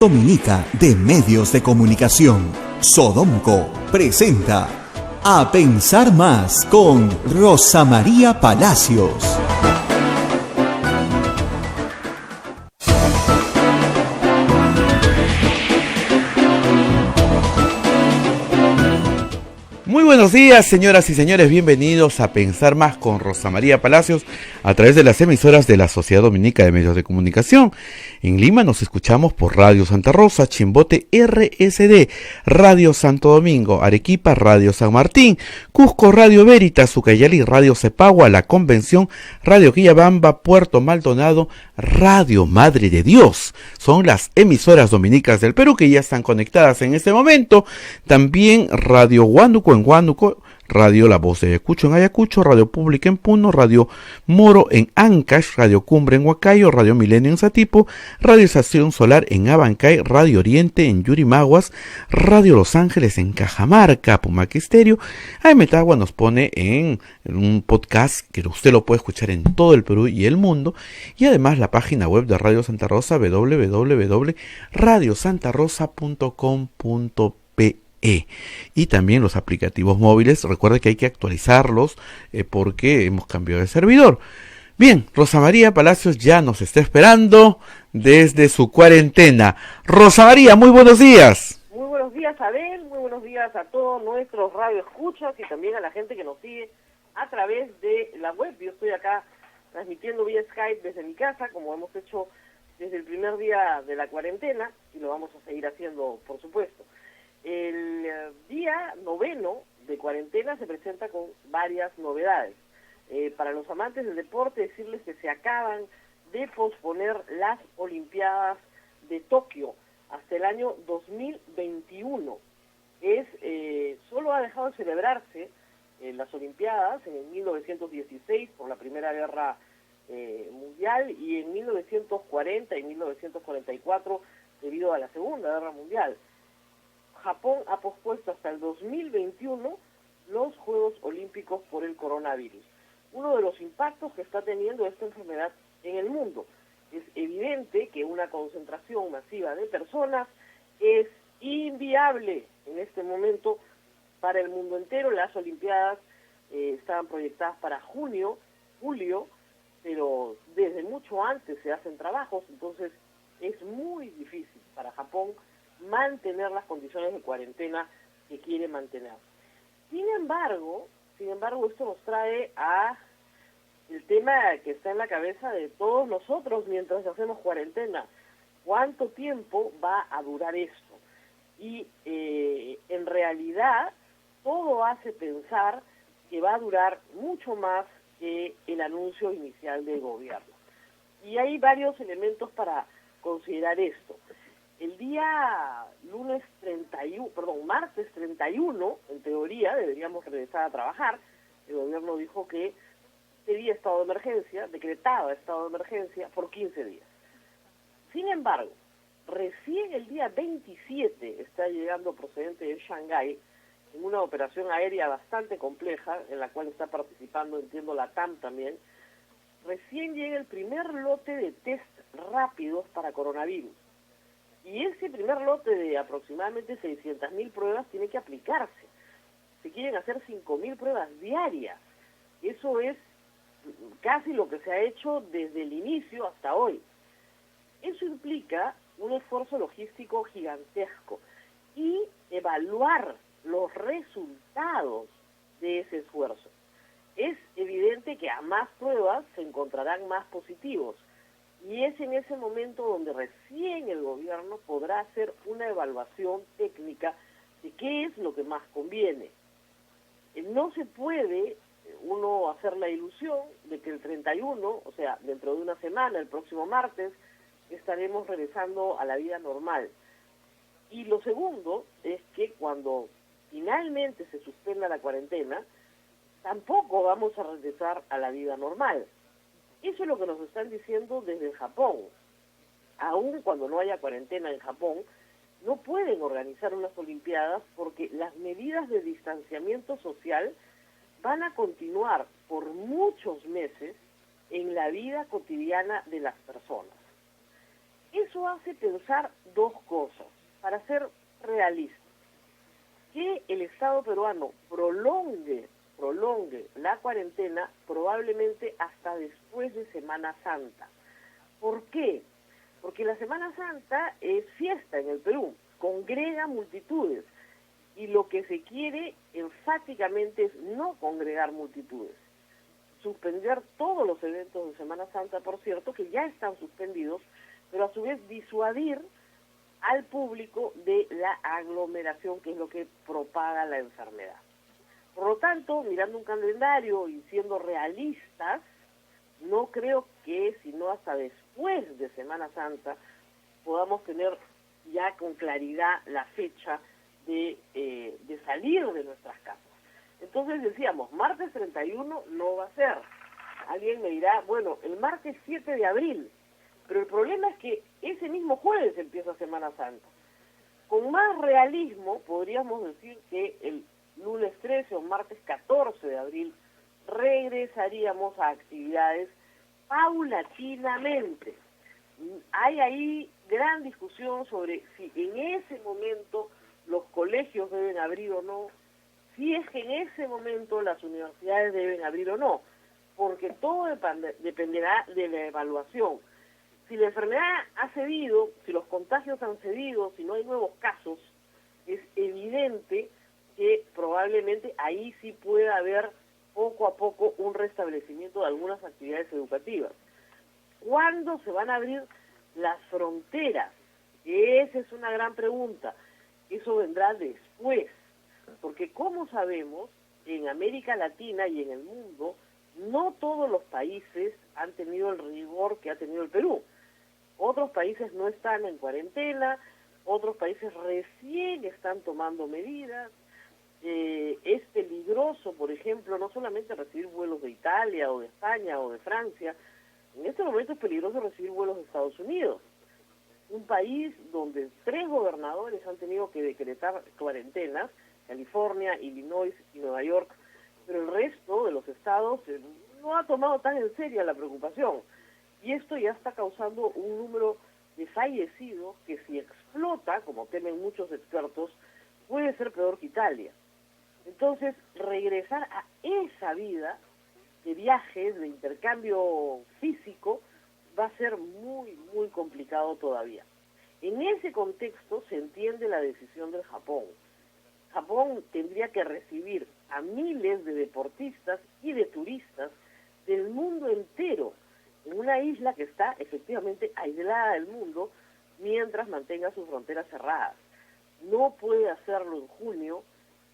Dominica de Medios de Comunicación, Sodomco, presenta A Pensar Más con Rosa María Palacios. Muy buenos días, señoras y señores, bienvenidos a Pensar Más con Rosa María Palacios a través de las emisoras de la Sociedad Dominica de Medios de Comunicación. En Lima nos escuchamos por Radio Santa Rosa, Chimbote RSD, Radio Santo Domingo, Arequipa, Radio San Martín, Cusco, Radio Veritas, Ucayali, Radio Cepagua, La Convención, Radio Quillabamba, Puerto Maldonado, Radio Madre de Dios. Son las emisoras dominicas del Perú que ya están conectadas en este momento. También Radio Huánuco en Huánuco, Radio La Voz de Ayacucho en Ayacucho, Radio Pública en Puno, Radio Moro en Ancash, Radio Cumbre en Huacayo, Radio Milenio en Satipo, Radio Estación Solar en Abancay, Radio Oriente en Yurimaguas, Radio Los Ángeles en Cajamarca, Pumaquisterio. Metagua nos pone en un podcast que usted lo puede escuchar en todo el Perú y el mundo, y además la página web de Radio Santa Rosa, www.radiosantarosa.com.pe. Y también los aplicativos móviles. Recuerde que hay que actualizarlos porque hemos cambiado de servidor. Bien, Rosa María Palacios ya nos está esperando desde su cuarentena. Rosa María, muy buenos días. Muy buenos días, Abel, muy buenos días a todos nuestros radioescuchas y también a la gente que nos sigue a través de la web. Yo estoy acá transmitiendo vía Skype desde mi casa, como hemos hecho desde el primer día de la cuarentena, y lo vamos a seguir haciendo, por supuesto. El día 9 de cuarentena se presenta con varias novedades. Para los amantes del deporte, decirles que se acaban de posponer las Olimpiadas de Tokio hasta el año 2021. Solo ha dejado de celebrarse las Olimpiadas en 1916 por la Primera Guerra Mundial y en 1940 y 1944 debido a la Segunda Guerra Mundial. Japón ha pospuesto hasta el 2021 los Juegos Olímpicos por el coronavirus. Uno de los impactos que está teniendo esta enfermedad en el mundo. Es evidente que una concentración masiva de personas es inviable en este momento para el mundo entero. Las Olimpiadas estaban proyectadas para julio, pero desde mucho antes se hacen trabajos, entonces es muy difícil para Japón mantener las condiciones de cuarentena que quiere mantener. Sin embargo, esto nos trae a el tema que está en la cabeza de todos nosotros mientras hacemos cuarentena. ¿Cuánto tiempo va a durar esto? Y en realidad todo hace pensar que va a durar mucho más que el anuncio inicial del gobierno. Y hay varios elementos para considerar esto. El día martes 31, en teoría, deberíamos regresar a trabajar. El gobierno dijo que sería decretaba estado de emergencia por 15 días. Sin embargo, recién el día 27 está llegando procedente de Shanghái, en una operación aérea bastante compleja, en la cual está participando, entiendo, la TAM también. Recién llega el primer lote de test rápidos para coronavirus. Y ese primer lote de aproximadamente 600.000 pruebas tiene que aplicarse. Se quieren hacer 5.000 pruebas diarias. Eso es casi lo que se ha hecho desde el inicio hasta hoy. Eso implica un esfuerzo logístico gigantesco y evaluar los resultados de ese esfuerzo. Es evidente que a más pruebas se encontrarán más positivos. Y es en ese momento donde recién el gobierno podrá hacer una evaluación técnica de qué es lo que más conviene. No se puede uno hacer la ilusión de que el 31, o sea, dentro de una semana, el próximo martes, estaremos regresando a la vida normal. Y lo segundo es que cuando finalmente se suspenda la cuarentena, tampoco vamos a regresar a la vida normal. Eso es lo que nos están diciendo desde Japón. Aún cuando no haya cuarentena en Japón, no pueden organizar unas Olimpiadas porque las medidas de distanciamiento social van a continuar por muchos meses en la vida cotidiana de las personas. Eso hace pensar dos cosas, para ser realistas. Que el Estado peruano prolongue la cuarentena probablemente hasta después de Semana Santa. ¿Por qué? Porque la Semana Santa es fiesta en el Perú, congrega multitudes, y lo que se quiere enfáticamente es no congregar multitudes. Suspender todos los eventos de Semana Santa, por cierto, que ya están suspendidos, pero a su vez disuadir al público de la aglomeración, que es lo que propaga la enfermedad. Por lo tanto, mirando un calendario y siendo realistas, no creo que sino hasta después de Semana Santa podamos tener ya con claridad la fecha de salir de nuestras casas. Entonces decíamos, martes 31 no va a ser. Alguien me dirá, bueno, el martes 7 de abril, pero el problema es que ese mismo jueves empieza Semana Santa. Con más realismo podríamos decir que el lunes 13 o martes 14 de abril regresaríamos a actividades paulatinamente. Hay ahí gran discusión sobre si en ese momento los colegios deben abrir o no, si es que en ese momento las universidades deben abrir o no, porque todo dependerá de la evaluación. Si la enfermedad ha cedido, si los contagios han cedido, si no hay nuevos casos, es evidente que probablemente ahí sí pueda haber poco a poco un restablecimiento de algunas actividades educativas. ¿Cuándo se van a abrir las fronteras? Esa es una gran pregunta. Eso vendrá después, porque como sabemos, en América Latina y en el mundo, no todos los países han tenido el rigor que ha tenido el Perú. Otros países no están en cuarentena, otros países recién están tomando medidas. Es peligroso, por ejemplo, no solamente recibir vuelos de Italia o de España o de Francia, en este momento es peligroso recibir vuelos de Estados Unidos, un país donde 3 gobernadores han tenido que decretar cuarentenas, California, Illinois y Nueva York, pero el resto de los estados no ha tomado tan en serio la preocupación. Y esto ya está causando un número de fallecidos que si explota, como temen muchos expertos, puede ser peor que Italia. Entonces, regresar a esa vida de viajes, de intercambio físico, va a ser muy, muy complicado todavía. En ese contexto se entiende la decisión del Japón. Japón tendría que recibir a miles de deportistas y de turistas del mundo entero en una isla que está efectivamente aislada del mundo mientras mantenga sus fronteras cerradas. No puede hacerlo en junio,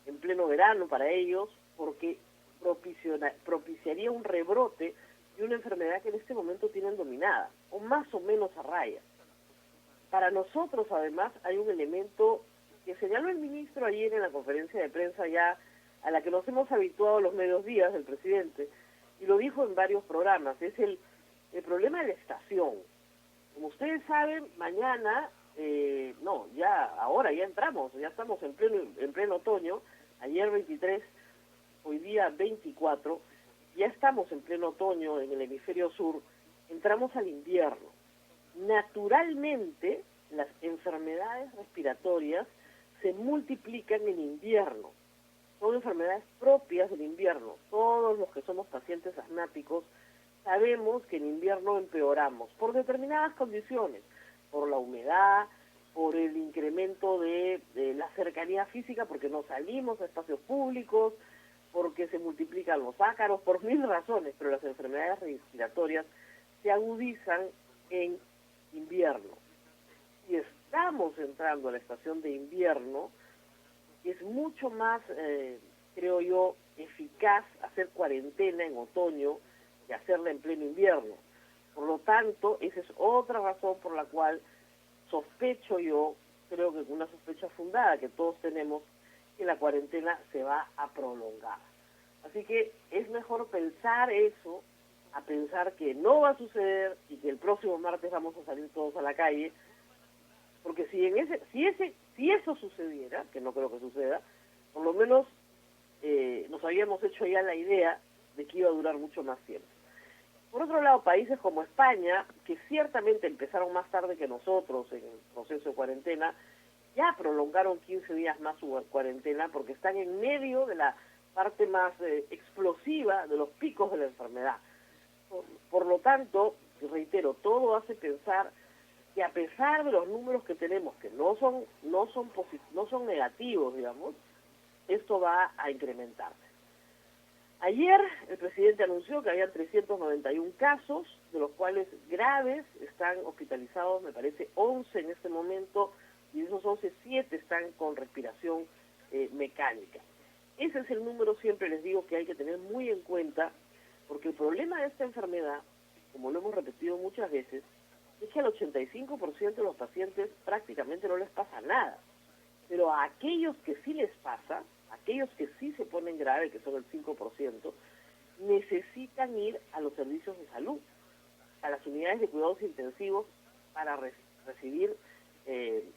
en pleno verano para ellos, porque propiciaría un rebrote de una enfermedad que en este momento tienen dominada, o más o menos a raya. Para nosotros, además, hay un elemento que señaló el ministro ayer en la conferencia de prensa ya a la que nos hemos habituado los medios días del presidente, y lo dijo en varios programas, es el problema de la estación. Como ustedes saben, mañana, ahora ya estamos en pleno otoño, ayer 23, hoy día 24, ya estamos en pleno otoño en el hemisferio sur, entramos al invierno. Naturalmente, las enfermedades respiratorias se multiplican en invierno. Son enfermedades propias del invierno. Todos los que somos pacientes asmáticos sabemos que en invierno empeoramos por determinadas condiciones, por la humedad, por el incremento de la cercanía física, porque no salimos a espacios públicos, porque se multiplican los ácaros, por 1000 razones, pero las enfermedades respiratorias se agudizan en invierno. Si estamos entrando a la estación de invierno, es mucho más, creo yo, eficaz hacer cuarentena en otoño que hacerla en pleno invierno. Por lo tanto, esa es otra razón por la cual sospecho yo, creo que con una sospecha fundada que todos tenemos, que la cuarentena se va a prolongar. Así que es mejor pensar eso, a pensar que no va a suceder y que el próximo martes vamos a salir todos a la calle, porque si eso sucediera, que no creo que suceda, por lo menos nos habíamos hecho ya la idea de que iba a durar mucho más tiempo. Por otro lado, países como España, que ciertamente empezaron más tarde que nosotros en el proceso de cuarentena, ya prolongaron 15 días más su cuarentena porque están en medio de la parte más explosiva de los picos de la enfermedad. Por lo tanto, reitero, todo hace pensar que a pesar de los números que tenemos, que no son negativos, digamos, esto va a incrementarse. Ayer el presidente anunció que había 391 casos, de los cuales graves están hospitalizados, me parece 11 en este momento, y de esos 11, 7 están con respiración mecánica. Ese es el número, siempre les digo, que hay que tener muy en cuenta, porque el problema de esta enfermedad, como lo hemos repetido muchas veces, es que al 85% de los pacientes prácticamente no les pasa nada. Pero a aquellos que sí les pasa, aquellos que sí se ponen grave, que son el 5%, necesitan ir a los servicios de salud, a las unidades de cuidados intensivos para recibir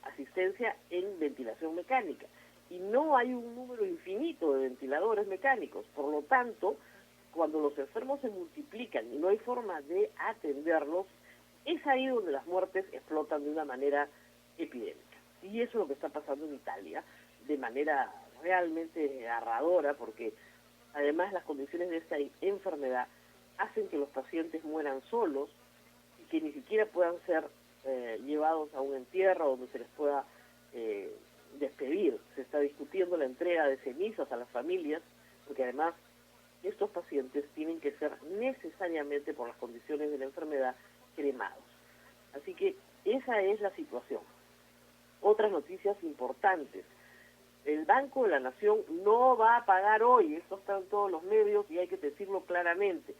asistencia en ventilación mecánica. Y no hay un número infinito de ventiladores mecánicos. Por lo tanto, cuando los enfermos se multiplican y no hay forma de atenderlos, es ahí donde las muertes explotan de una manera epidémica. Y eso es lo que está pasando en Italia, de manera realmente desgarradora, porque además las condiciones de esta enfermedad hacen que los pacientes mueran solos y que ni siquiera puedan ser llevados a un entierro donde se les pueda despedir. Se está discutiendo la entrega de cenizas a las familias, porque además estos pacientes tienen que ser necesariamente, por las condiciones de la enfermedad, cremados. Así que esa es la situación. Otras noticias importantes. El Banco de la Nación no va a pagar hoy, esto está en todos los medios y hay que decirlo claramente.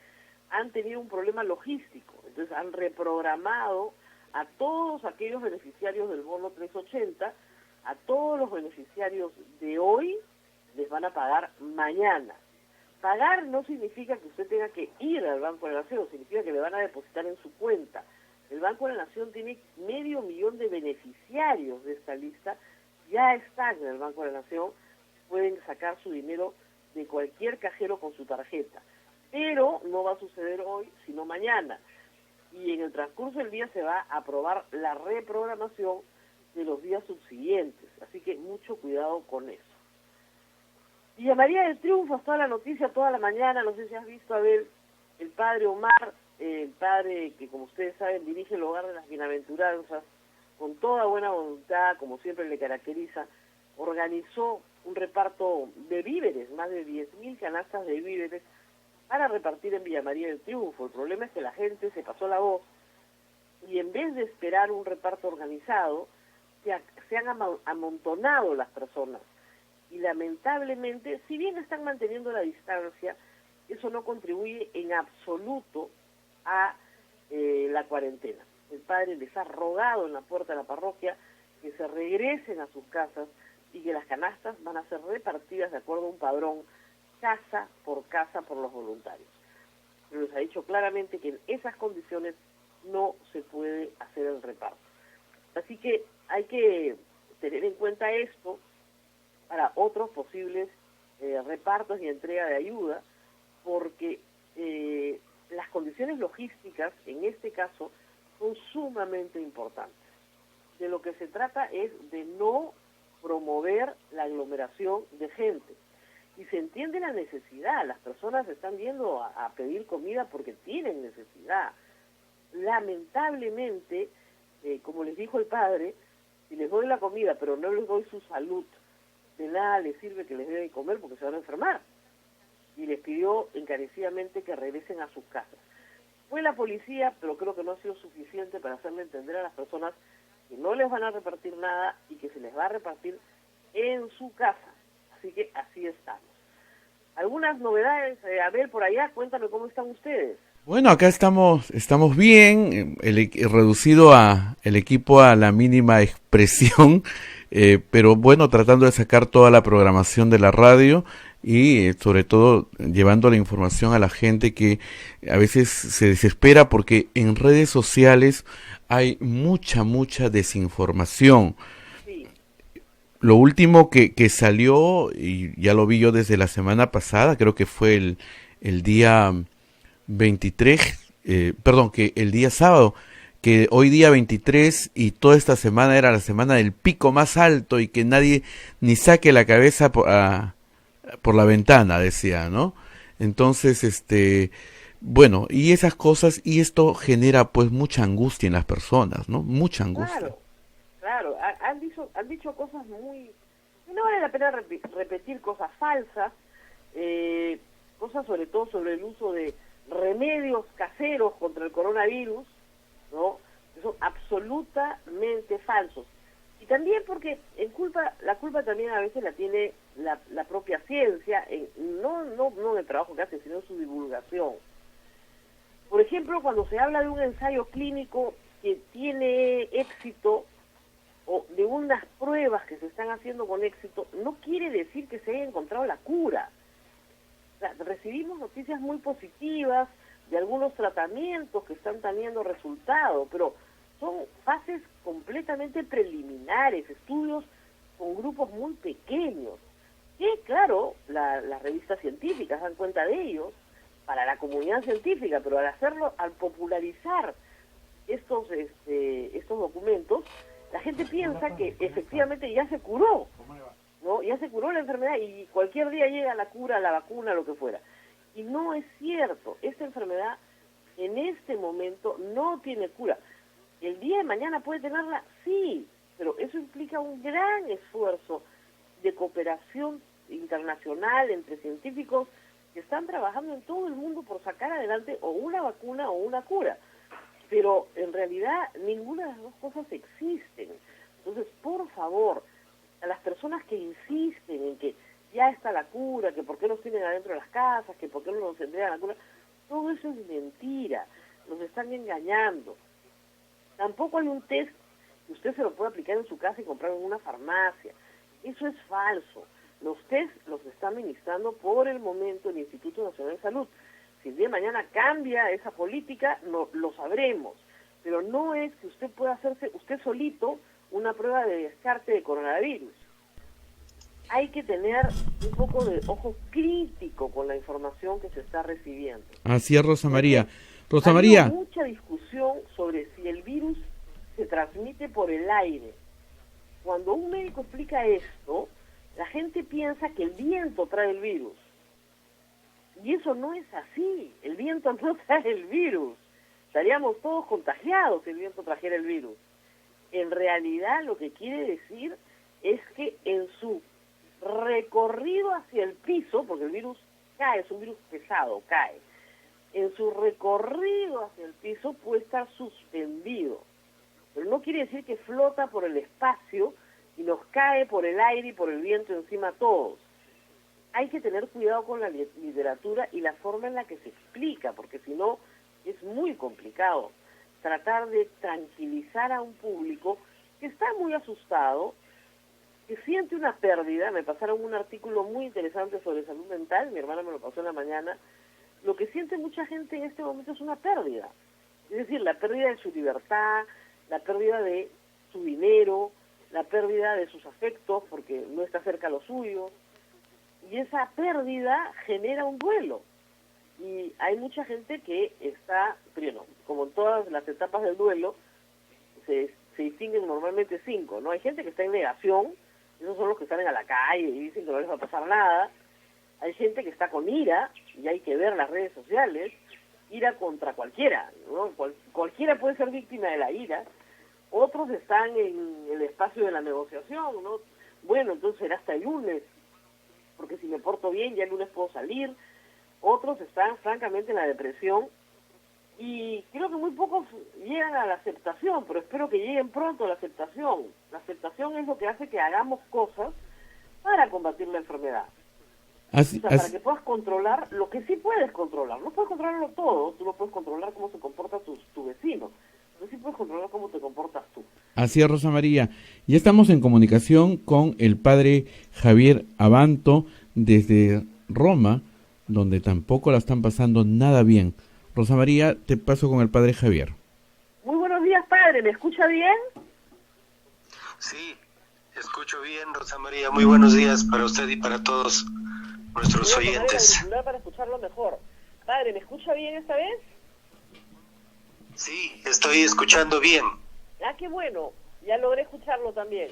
Han tenido un problema logístico, entonces han reprogramado a todos aquellos beneficiarios del bono 380, a todos los beneficiarios de hoy les van a pagar mañana. Pagar no significa que usted tenga que ir al Banco de la Nación, significa que le van a depositar en su cuenta. El Banco de la Nación tiene 500.000 de beneficiarios de esta lista, ya están en el Banco de la Nación, pueden sacar su dinero de cualquier cajero con su tarjeta. Pero no va a suceder hoy, sino mañana. Y en el transcurso del día se va a aprobar la reprogramación de los días subsiguientes. Así que mucho cuidado con eso. Villa María del Triunfo, hasta toda la noticia, toda la mañana, no sé si has visto, a ver, el padre Omar, el padre que como ustedes saben dirige el Hogar de las Bienaventuranzas, con toda buena voluntad, como siempre le caracteriza, organizó un reparto de víveres, más de 10.000 canastas de víveres para repartir en Villa María del Triunfo. El problema es que la gente se pasó la voz y en vez de esperar un reparto organizado, se han amontonado las personas. Y lamentablemente, si bien están manteniendo la distancia, eso no contribuye en absoluto a la cuarentena. El padre les ha rogado en la puerta de la parroquia que se regresen a sus casas y que las canastas van a ser repartidas de acuerdo a un padrón, casa por los voluntarios. Pero les ha dicho claramente que en esas condiciones no se puede hacer el reparto. Así que hay que tener en cuenta esto para otros posibles repartos y entrega de ayuda, porque las condiciones logísticas, en este caso, son sumamente importantes. De lo que se trata es de no promover la aglomeración de gente. Y se entiende la necesidad, las personas están yendo a pedir comida porque tienen necesidad. Lamentablemente, como les dijo el padre, si les doy la comida pero no les doy su salud, de nada les sirve que les dé de comer porque se van a enfermar. Y les pidió encarecidamente que regresen a sus casas. Fue la policía, pero creo que no ha sido suficiente para hacerle entender a las personas que no les van a repartir nada y que se les va a repartir en su casa. Así que así estamos. Algunas novedades, Abel, por allá, cuéntame cómo están ustedes. Bueno, acá estamos bien, reducido el equipo a la mínima expresión, pero bueno, tratando de sacar toda la programación de la radio y sobre todo llevando la información a la gente que a veces se desespera porque en redes sociales hay mucha desinformación. Sí. Lo último que salió, y ya lo vi yo desde la semana pasada, creo que fue el día 23, perdón, que el día sábado, que hoy día 23 y toda esta semana era la semana del pico más alto y que nadie ni saque la cabeza por la ventana, decía, ¿no? Entonces, bueno, y esas cosas, y esto genera pues mucha angustia en las personas, ¿no? Mucha angustia. Claro, han dicho cosas muy... No vale la pena repetir cosas falsas, cosas sobre todo sobre el uso de remedios caseros contra el coronavirus, ¿no? Que son absolutamente falsos. Y también porque la culpa también a veces la tiene la propia ciencia, no en el trabajo que hace, sino en su divulgación. Por ejemplo, cuando se habla de un ensayo clínico que tiene éxito, o de unas pruebas que se están haciendo con éxito, no quiere decir que se haya encontrado la cura. O sea, recibimos noticias muy positivas de algunos tratamientos que están teniendo resultados, pero son fases completamente preliminares, estudios con grupos muy pequeños, que claro, las revistas científicas dan cuenta de ellos, para la comunidad científica, pero al popularizar estos documentos, la gente piensa que efectivamente ya se curó, ¿no? Ya se curó la enfermedad y cualquier día llega la cura, la vacuna, lo que fuera. Y no es cierto, esta enfermedad en este momento no tiene cura. El día de mañana puede tenerla, sí, pero eso implica un gran esfuerzo de cooperación internacional entre científicos que están trabajando en todo el mundo por sacar adelante o una vacuna o una cura. Pero en realidad ninguna de las dos cosas existen. Entonces, por favor, a las personas que insisten en que ya está la cura, que por qué nos tienen adentro de las casas, que por qué no nos entregan la cura, todo eso es mentira, nos están engañando. Tampoco hay un test que usted se lo puede aplicar en su casa y comprar en una farmacia. Eso es falso. Los test los está administrando por el momento el Instituto Nacional de Salud. Si el día de mañana cambia esa política, no lo sabremos. Pero no es que usted pueda hacerse usted solito una prueba de descarte de coronavirus. Hay que tener un poco de ojo crítico con la información que se está recibiendo. Así es, Rosa María. Rosa María. Hay mucha discusión sobre si el virus se transmite por el aire. Cuando un médico explica esto, la gente piensa que el viento trae el virus. Y eso no es así. El viento no trae el virus. Estaríamos todos contagiados si el viento trajera el virus. En realidad lo que quiere decir es que en su recorrido hacia el piso, porque el virus cae, es un virus pesado, cae. En su recorrido hacia el piso puede estar suspendido. Pero no quiere decir que flota por el espacio y nos cae por el aire y por el viento encima a todos. Hay que tener cuidado con la literatura y la forma en la que se explica, porque si no es muy complicado tratar de tranquilizar a un público que está muy asustado, que siente una pérdida. Me pasaron un artículo muy interesante sobre salud mental, mi hermana me lo pasó en la mañana. Lo que siente mucha gente en este momento es una pérdida, es decir, la pérdida de su libertad, la pérdida de su dinero, la pérdida de sus afectos porque no está cerca a lo suyo, y esa pérdida genera un duelo. Y hay mucha gente que está, primero, como en todas las etapas del duelo, se distinguen normalmente 5, ¿no? Hay gente que está en negación, esos son los que salen a la calle y dicen que no les va a pasar nada. Hay gente que está con ira, y hay que ver las redes sociales, ira contra cualquiera, ¿no? Cualquiera puede ser víctima de la ira. Otros están en el espacio de la negociación, ¿no? Bueno, entonces será hasta el lunes, porque si me porto bien ya el lunes puedo salir. Otros están francamente en la depresión y creo que muy pocos llegan a la aceptación, pero espero que lleguen pronto a la aceptación. La aceptación es lo que hace que hagamos cosas para combatir la enfermedad. Para que puedas controlar lo que sí puedes controlar. No puedes controlarlo todo, tú no puedes controlar cómo se comporta tu vecino, pero sí puedes controlar cómo te comportas tú. Así es, Rosa María. Ya estamos en comunicación con el padre Javier Abanto desde Roma, donde tampoco la están pasando nada bien. Rosa María, te paso con el padre Javier. Muy buenos días, padre. ¿Me escucha bien? Sí, escucho bien, Rosa María. Muy buenos días para usted y para todos nuestros oyentes. Para escucharlo mejor. Padre, ¿me escucha bien esta vez? Sí, estoy escuchando bien. Ah, qué bueno, ya logré escucharlo también.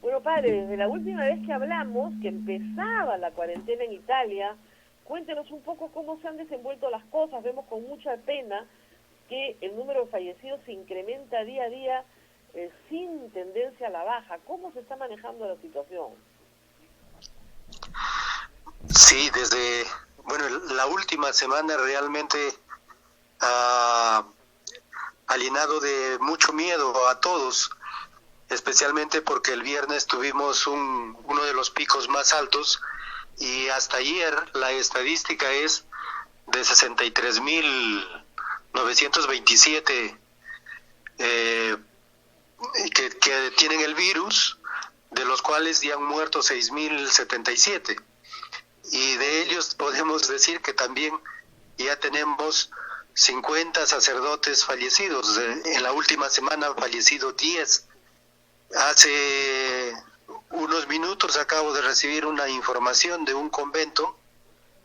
Bueno, padre, desde la última vez que hablamos, que empezaba la cuarentena en Italia, cuéntenos un poco cómo se han desenvuelto las cosas. Vemos con mucha pena que el número de fallecidos se incrementa día a día sin tendencia a la baja. ¿Cómo se está manejando la situación? Sí, bueno, la última semana realmente ha llenado de mucho miedo a todos, especialmente porque el viernes tuvimos uno de los picos más altos y hasta ayer la estadística es de 63.927 que tienen el virus, de los cuales ya han muerto 6.077. Y de ellos podemos decir que también ya tenemos 50 sacerdotes fallecidos. En la última semana han fallecido 10. Hace unos minutos acabo de recibir una información de un convento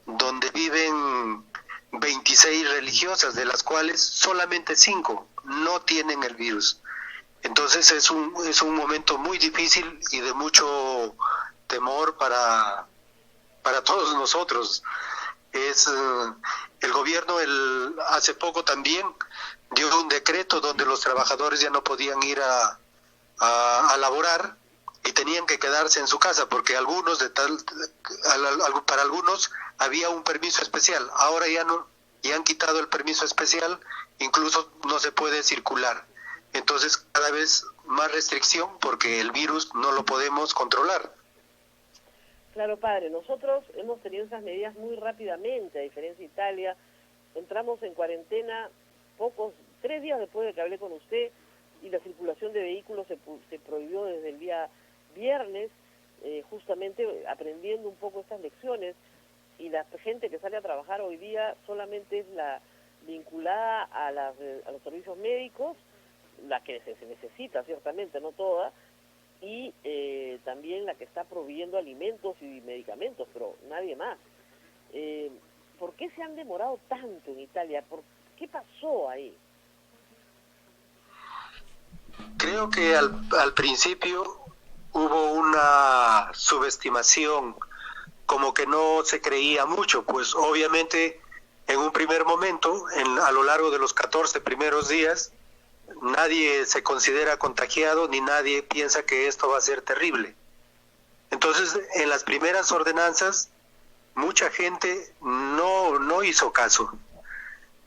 donde viven 26 religiosas, de las cuales solamente 5 no tienen el virus. Entonces es un momento muy difícil y de mucho temor para todos nosotros. El gobierno hace poco también dio un decreto donde los trabajadores ya no podían ir a laborar y tenían que quedarse en su casa, porque para algunos había un permiso especial. Ahora ya no, ya han quitado el permiso especial, incluso no se puede circular. Entonces cada vez más restricción porque el virus no lo podemos controlar. Claro, padre, nosotros hemos tenido esas medidas muy rápidamente, a diferencia de Italia. Entramos en cuarentena 3 días después de que hablé con usted, y la circulación de vehículos se prohibió desde el día viernes, justamente aprendiendo un poco estas lecciones, y la gente que sale a trabajar hoy día solamente es la vinculada a los servicios médicos, la que se necesita ciertamente, no toda, y también la que está proveyendo alimentos y medicamentos, pero nadie más. ¿Por qué se han demorado tanto en Italia? ¿Qué pasó ahí? Creo que al principio hubo una subestimación, como que no se creía mucho, pues obviamente en un primer momento, a lo largo de los 14 primeros días, nadie se considera contagiado ni nadie piensa que esto va a ser terrible. Entonces, en las primeras ordenanzas, mucha gente no hizo caso.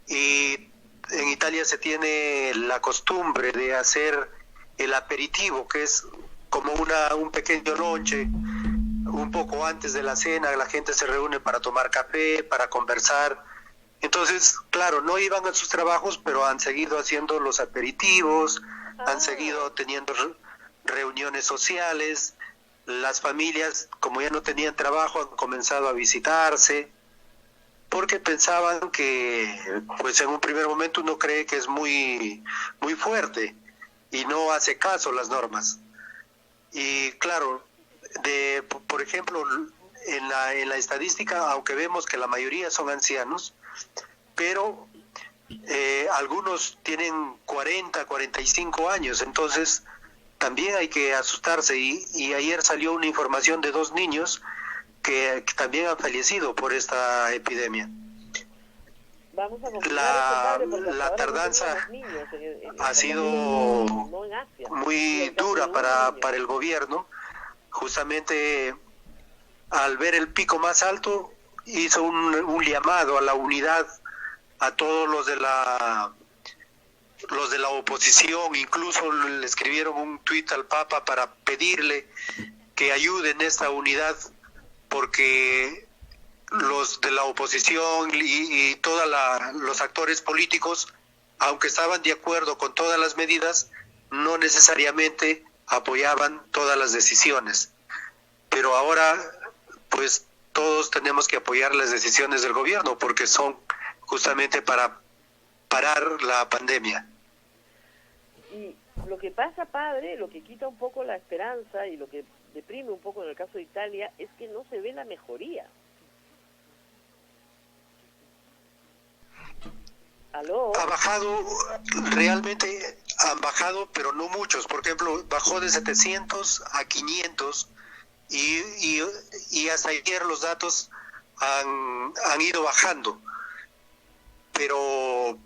Y en Italia se tiene la costumbre de hacer el aperitivo, que es como un pequeño lonche. Un poco antes de la cena, la gente se reúne para tomar café, para conversar. Entonces, claro, no iban a sus trabajos, pero han seguido haciendo los aperitivos, han seguido teniendo reuniones sociales. Las familias, como ya no tenían trabajo, han comenzado a visitarse, porque pensaban que, pues en un primer momento uno cree que es muy, muy fuerte y no hace caso a las normas. Y claro, por ejemplo, en la estadística, aunque vemos que la mayoría son ancianos, pero algunos tienen 40, 45 años, entonces también hay que asustarse. Y ayer salió una información de 2 niños que también han fallecido por esta epidemia. Vamos a la tardanza ha sido muy dura para el gobierno. Justamente al ver el pico más alto, hizo un llamado a la unidad a todos los de la oposición. Incluso le escribieron un tuit al Papa para pedirle que ayuden esta unidad, porque los de la oposición y todos los actores políticos, aunque estaban de acuerdo con todas las medidas, no necesariamente apoyaban todas las decisiones. Pero ahora, pues todos tenemos que apoyar las decisiones del gobierno, porque son justamente para parar la pandemia. Y lo que pasa, padre, lo que quita un poco la esperanza y lo que deprime un poco en el caso de Italia es que no se ve la mejoría. ¿Aló? Ha bajado, realmente han bajado, pero no muchos. Por ejemplo, bajó de 700 a 500 y hasta ayer los datos han ido bajando, pero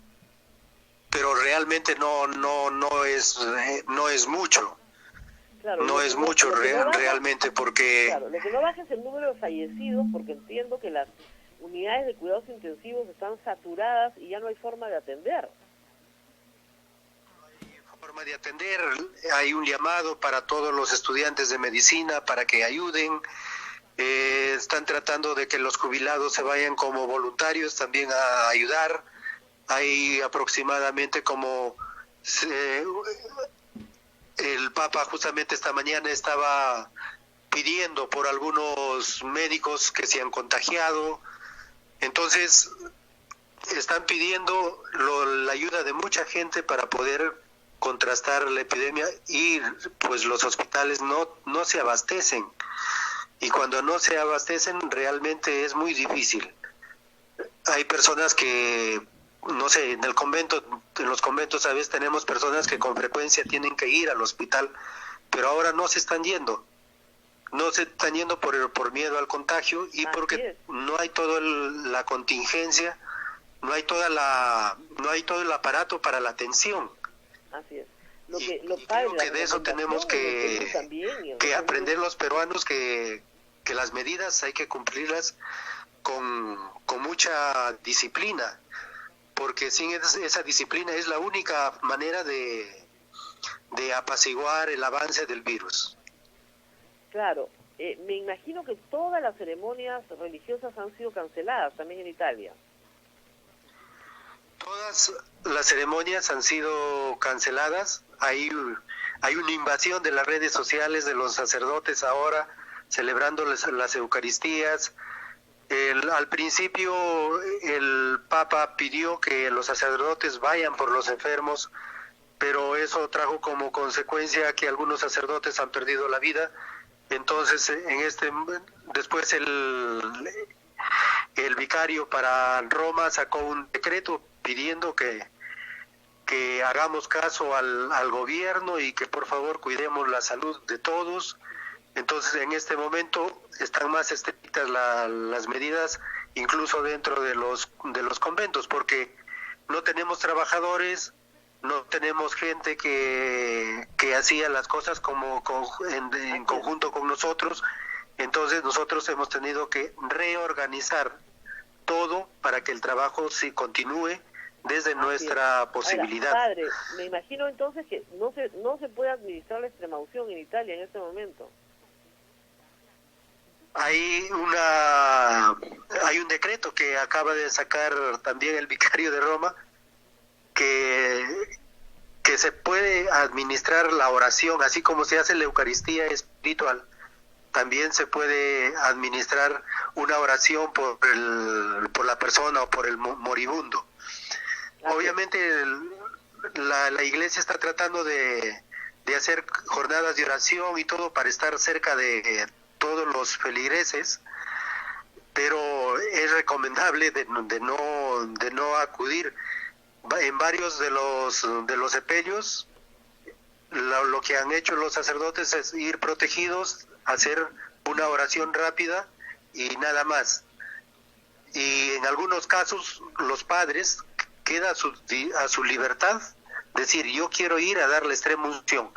realmente no es mucho. Claro, No es mucho realmente, porque claro, lo que no baja es el número de fallecidos, porque entiendo que las unidades de cuidados intensivos están saturadas y ya no hay forma de atender. hay un llamado para todos los estudiantes de medicina para que ayuden. Están tratando de que los jubilados se vayan como voluntarios también a ayudar. Hay aproximadamente como el Papa justamente esta mañana estaba pidiendo por algunos médicos que se han contagiado. Entonces están pidiendo la ayuda de mucha gente para poder contrastar la epidemia, y pues los hospitales no se abastecen, y cuando no se abastecen realmente es muy difícil. Hay personas que, no sé, en los conventos a veces tenemos personas que con frecuencia tienen que ir al hospital, pero ahora no se están yendo por miedo al contagio, y porque no hay toda la contingencia, no hay todo el aparato para la atención. Así es. Creo que de eso tenemos que aprender los peruanos, que las medidas hay que cumplirlas con mucha disciplina, porque sin esa disciplina es la única manera de apaciguar el avance del virus. Claro, me imagino que todas las ceremonias religiosas han sido canceladas también en Italia. Todas las ceremonias han sido canceladas. Hay una invasión de las redes sociales de los sacerdotes ahora, celebrando las Eucaristías. Al principio el Papa pidió que los sacerdotes vayan por los enfermos, pero eso trajo como consecuencia que algunos sacerdotes han perdido la vida. Entonces, después el vicario para Roma sacó un decreto pidiendo que hagamos caso al gobierno y que por favor cuidemos la salud de todos. Entonces, en este momento están más estrictas las medidas, incluso dentro de los conventos, porque no tenemos trabajadores, no tenemos gente que hacía las cosas en conjunto con nosotros. Entonces nosotros hemos tenido que reorganizar todo para que el trabajo sí continúe desde nuestra posibilidad. Ahora, padre, me imagino entonces que no se puede administrar la extremaunción en Italia en este momento. Hay un decreto que acaba de sacar también el vicario de Roma, que se puede administrar la oración, así como se hace la Eucaristía espiritual. También se puede administrar una oración por la persona o por el moribundo. Obviamente la Iglesia está tratando de hacer jornadas de oración y todo para estar cerca de todos los feligreses, pero es recomendable de no acudir. En varios de los sepelios, lo que han hecho los sacerdotes es ir protegidos, hacer una oración rápida y nada más. Y en algunos casos los padres queda a su libertad decir: yo quiero ir a dar la extrema unción.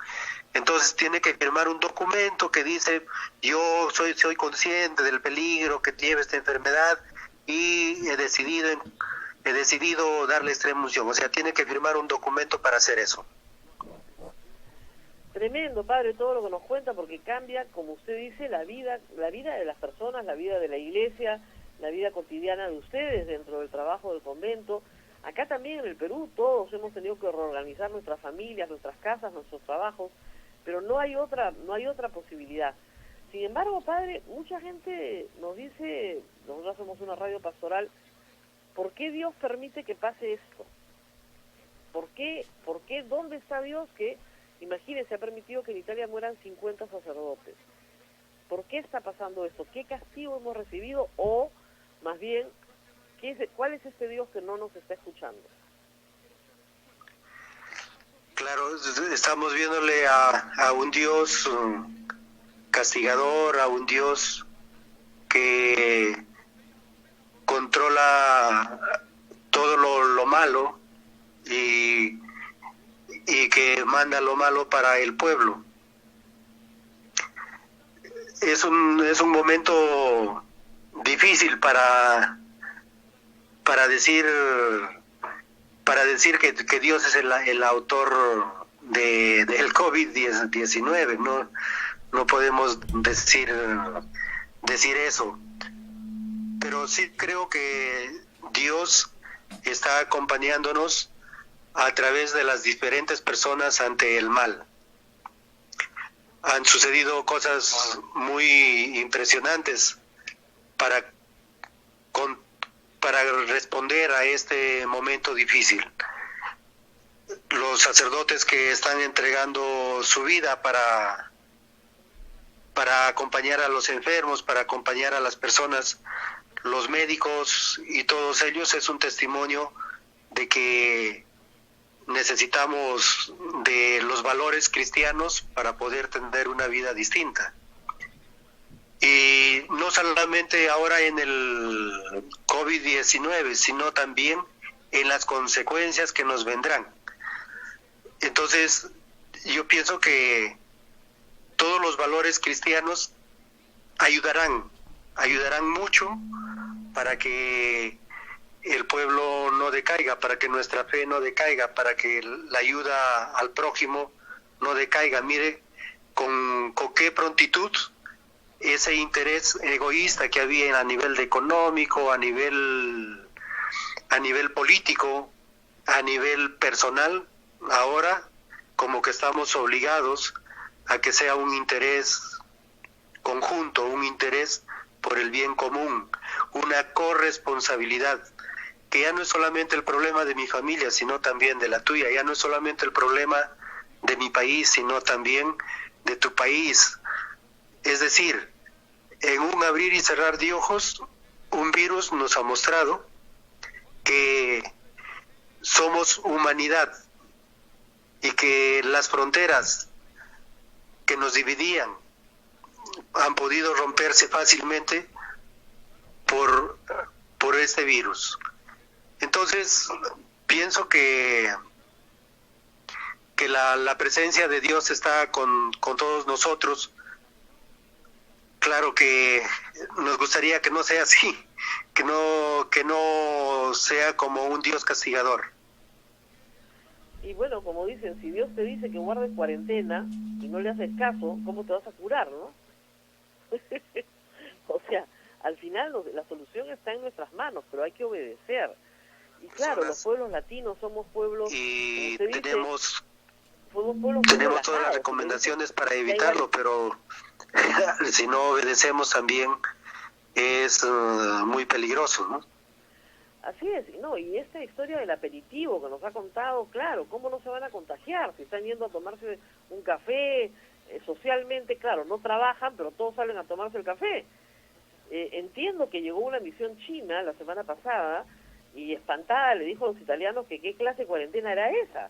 Entonces tiene que firmar un documento que dice: yo soy consciente del peligro que lleva esta enfermedad y he decidido darle extrema unción. O sea, tiene que firmar un documento para hacer eso. Tremendo, padre, todo lo que nos cuenta, porque cambia, como usted dice, la vida de las personas, la vida de la iglesia, la vida cotidiana de ustedes dentro del trabajo del convento. Acá también en el Perú todos hemos tenido que reorganizar nuestras familias, nuestras casas, nuestros trabajos, pero no hay otra posibilidad. Sin embargo, padre, mucha gente nos dice, nosotros somos una radio pastoral, ¿por qué Dios permite que pase esto? ¿Por qué? ¿Dónde está Dios que, imagínense, ha permitido que en Italia mueran 50 sacerdotes? ¿Por qué está pasando esto? ¿Qué castigo hemos recibido? O, más bien, ¿cuál es este Dios que no nos está escuchando? Claro, estamos viéndole a un Dios castigador, a un Dios que controla todo lo malo y que manda lo malo para el pueblo. Es un momento difícil para decir que Dios es el autor del COVID-19. No podemos decir eso, pero sí creo que Dios está acompañándonos a través de las diferentes personas ante el mal. Han sucedido cosas muy impresionantes para responder a este momento difícil. Los sacerdotes que están entregando su vida para acompañar a los enfermos, para acompañar a las personas, los médicos y todos ellos, es un testimonio de que necesitamos de los valores cristianos para poder tener una vida distinta. Y no solamente ahora en el COVID-19, sino también en las consecuencias que nos vendrán. Entonces, yo pienso que todos los valores cristianos ayudarán mucho para que el pueblo no decaiga, para que nuestra fe no decaiga, para que la ayuda al prójimo no decaiga. Mire con qué prontitud ese interés egoísta que había a nivel económico, a nivel político, a nivel personal, ahora como que estamos obligados a que sea un interés conjunto, un interés por el bien común, una corresponsabilidad, que ya no es solamente el problema de mi familia, sino también de la tuya, ya no es solamente el problema de mi país, sino también de tu país. Es decir, en un abrir y cerrar de ojos, un virus nos ha mostrado que somos humanidad y que las fronteras que nos dividían han podido romperse fácilmente por este virus. Entonces, pienso que la presencia de Dios está con todos nosotros. Claro que nos gustaría que no sea así, que no sea como un Dios castigador. Y bueno, como dicen, si Dios te dice que guardes cuarentena y no le haces caso, ¿cómo te vas a curar, no? O sea, al final la solución está en nuestras manos, pero hay que obedecer. Y claro, los pueblos latinos somos pueblos... Y tenemos todas las recomendaciones para evitarlo, pero si no obedecemos también es muy peligroso, ¿no? Así es, no, y esta historia del aperitivo que nos ha contado, claro, ¿cómo no se van a contagiar? Si están yendo a tomarse un café, socialmente, claro, no trabajan, pero todos salen a tomarse el café. Entiendo que llegó una misión china la semana pasada y espantada le dijo a los italianos que qué clase de cuarentena era esa.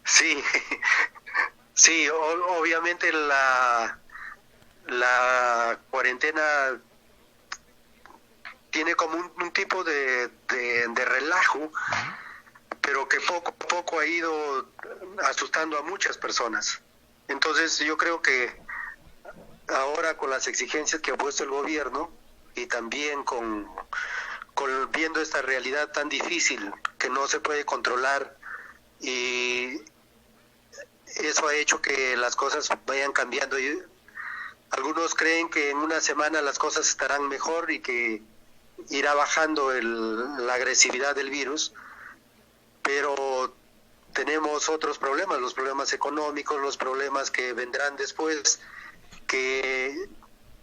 Sí, sí, obviamente la cuarentena tiene como un tipo de relajo, pero que poco a poco ha ido asustando a muchas personas. Entonces yo creo que ahora con las exigencias que ha puesto el gobierno y también con viendo esta realidad tan difícil que no se puede controlar, y eso ha hecho que las cosas vayan cambiando. Y algunos creen que en una semana las cosas estarán mejor y que irá bajando la agresividad del virus, pero tenemos otros problemas, los problemas económicos, los problemas que vendrán después, que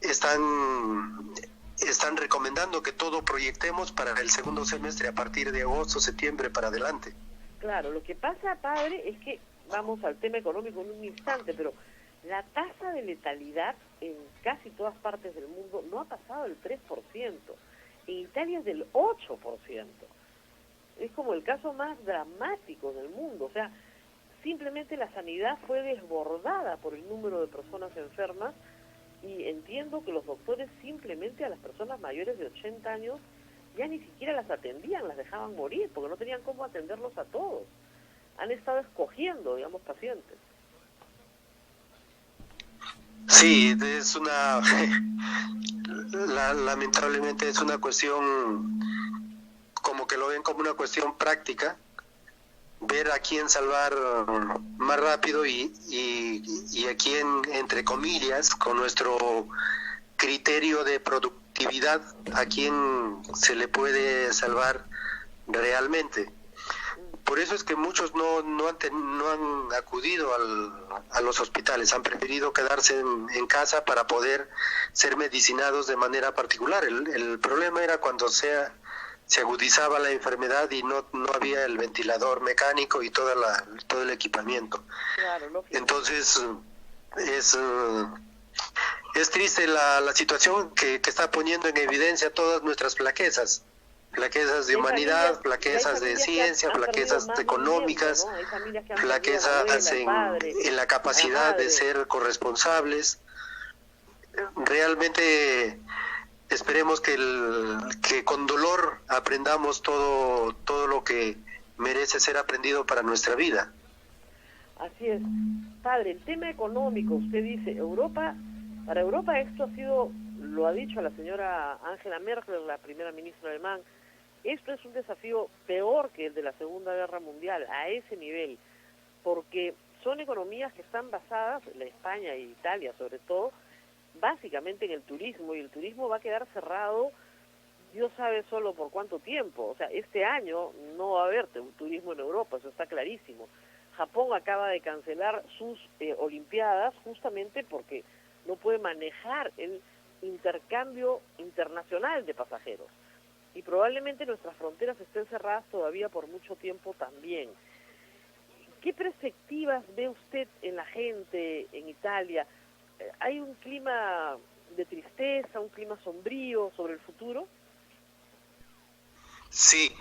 están recomendando que todo proyectemos para el segundo semestre a partir de agosto, septiembre para adelante. Claro, lo que pasa, padre, es que vamos al tema económico en un instante, pero la tasa de letalidad en casi todas partes del mundo no ha pasado el 3%. En Italia es del 8%. es como el caso más dramático del mundo. O sea, simplemente la sanidad fue desbordada por el número de personas enfermas, y entiendo que los doctores simplemente a las personas mayores de 80 años ya ni siquiera las atendían, las dejaban morir, porque no tenían cómo atenderlos a todos. Han estado escogiendo, digamos, pacientes. Sí, es una... lamentablemente es una cuestión, como que lo ven como una cuestión práctica, ver a quién salvar más rápido y a quién, entre comillas, con nuestro criterio de productividad, a quién se le puede salvar realmente. Por eso es que muchos no han acudido a los hospitales, han preferido quedarse en casa para poder ser medicinados de manera particular. El problema era cuando se agudizaba la enfermedad y no había el ventilador mecánico y todo el equipamiento. Claro, entonces es triste la situación que está poniendo en evidencia todas nuestras flaquezas de humanidad, flaquezas de ciencia, flaquezas económicas, ¿no? Flaquezas en la capacidad de ser corresponsables. Realmente esperemos que con dolor aprendamos todo lo que merece ser aprendido para nuestra vida. Así es. Padre, el tema económico, usted dice, para Europa esto ha sido, lo ha dicho la señora Angela Merkel, la primera ministra alemana, esto es un desafío peor que el de la Segunda Guerra Mundial, a ese nivel, porque son economías que están basadas, la España e Italia sobre todo, básicamente en el turismo, y el turismo va a quedar cerrado, Dios sabe solo por cuánto tiempo. O sea, este año no va a haber un turismo en Europa, eso está clarísimo. Japón acaba de cancelar sus Olimpiadas justamente porque no puede manejar el intercambio internacional de pasajeros. Y probablemente nuestras fronteras estén cerradas todavía por mucho tiempo también. ¿Qué perspectivas ve usted en la gente en Italia? ¿Hay un clima de tristeza, un clima sombrío sobre el futuro? Sí,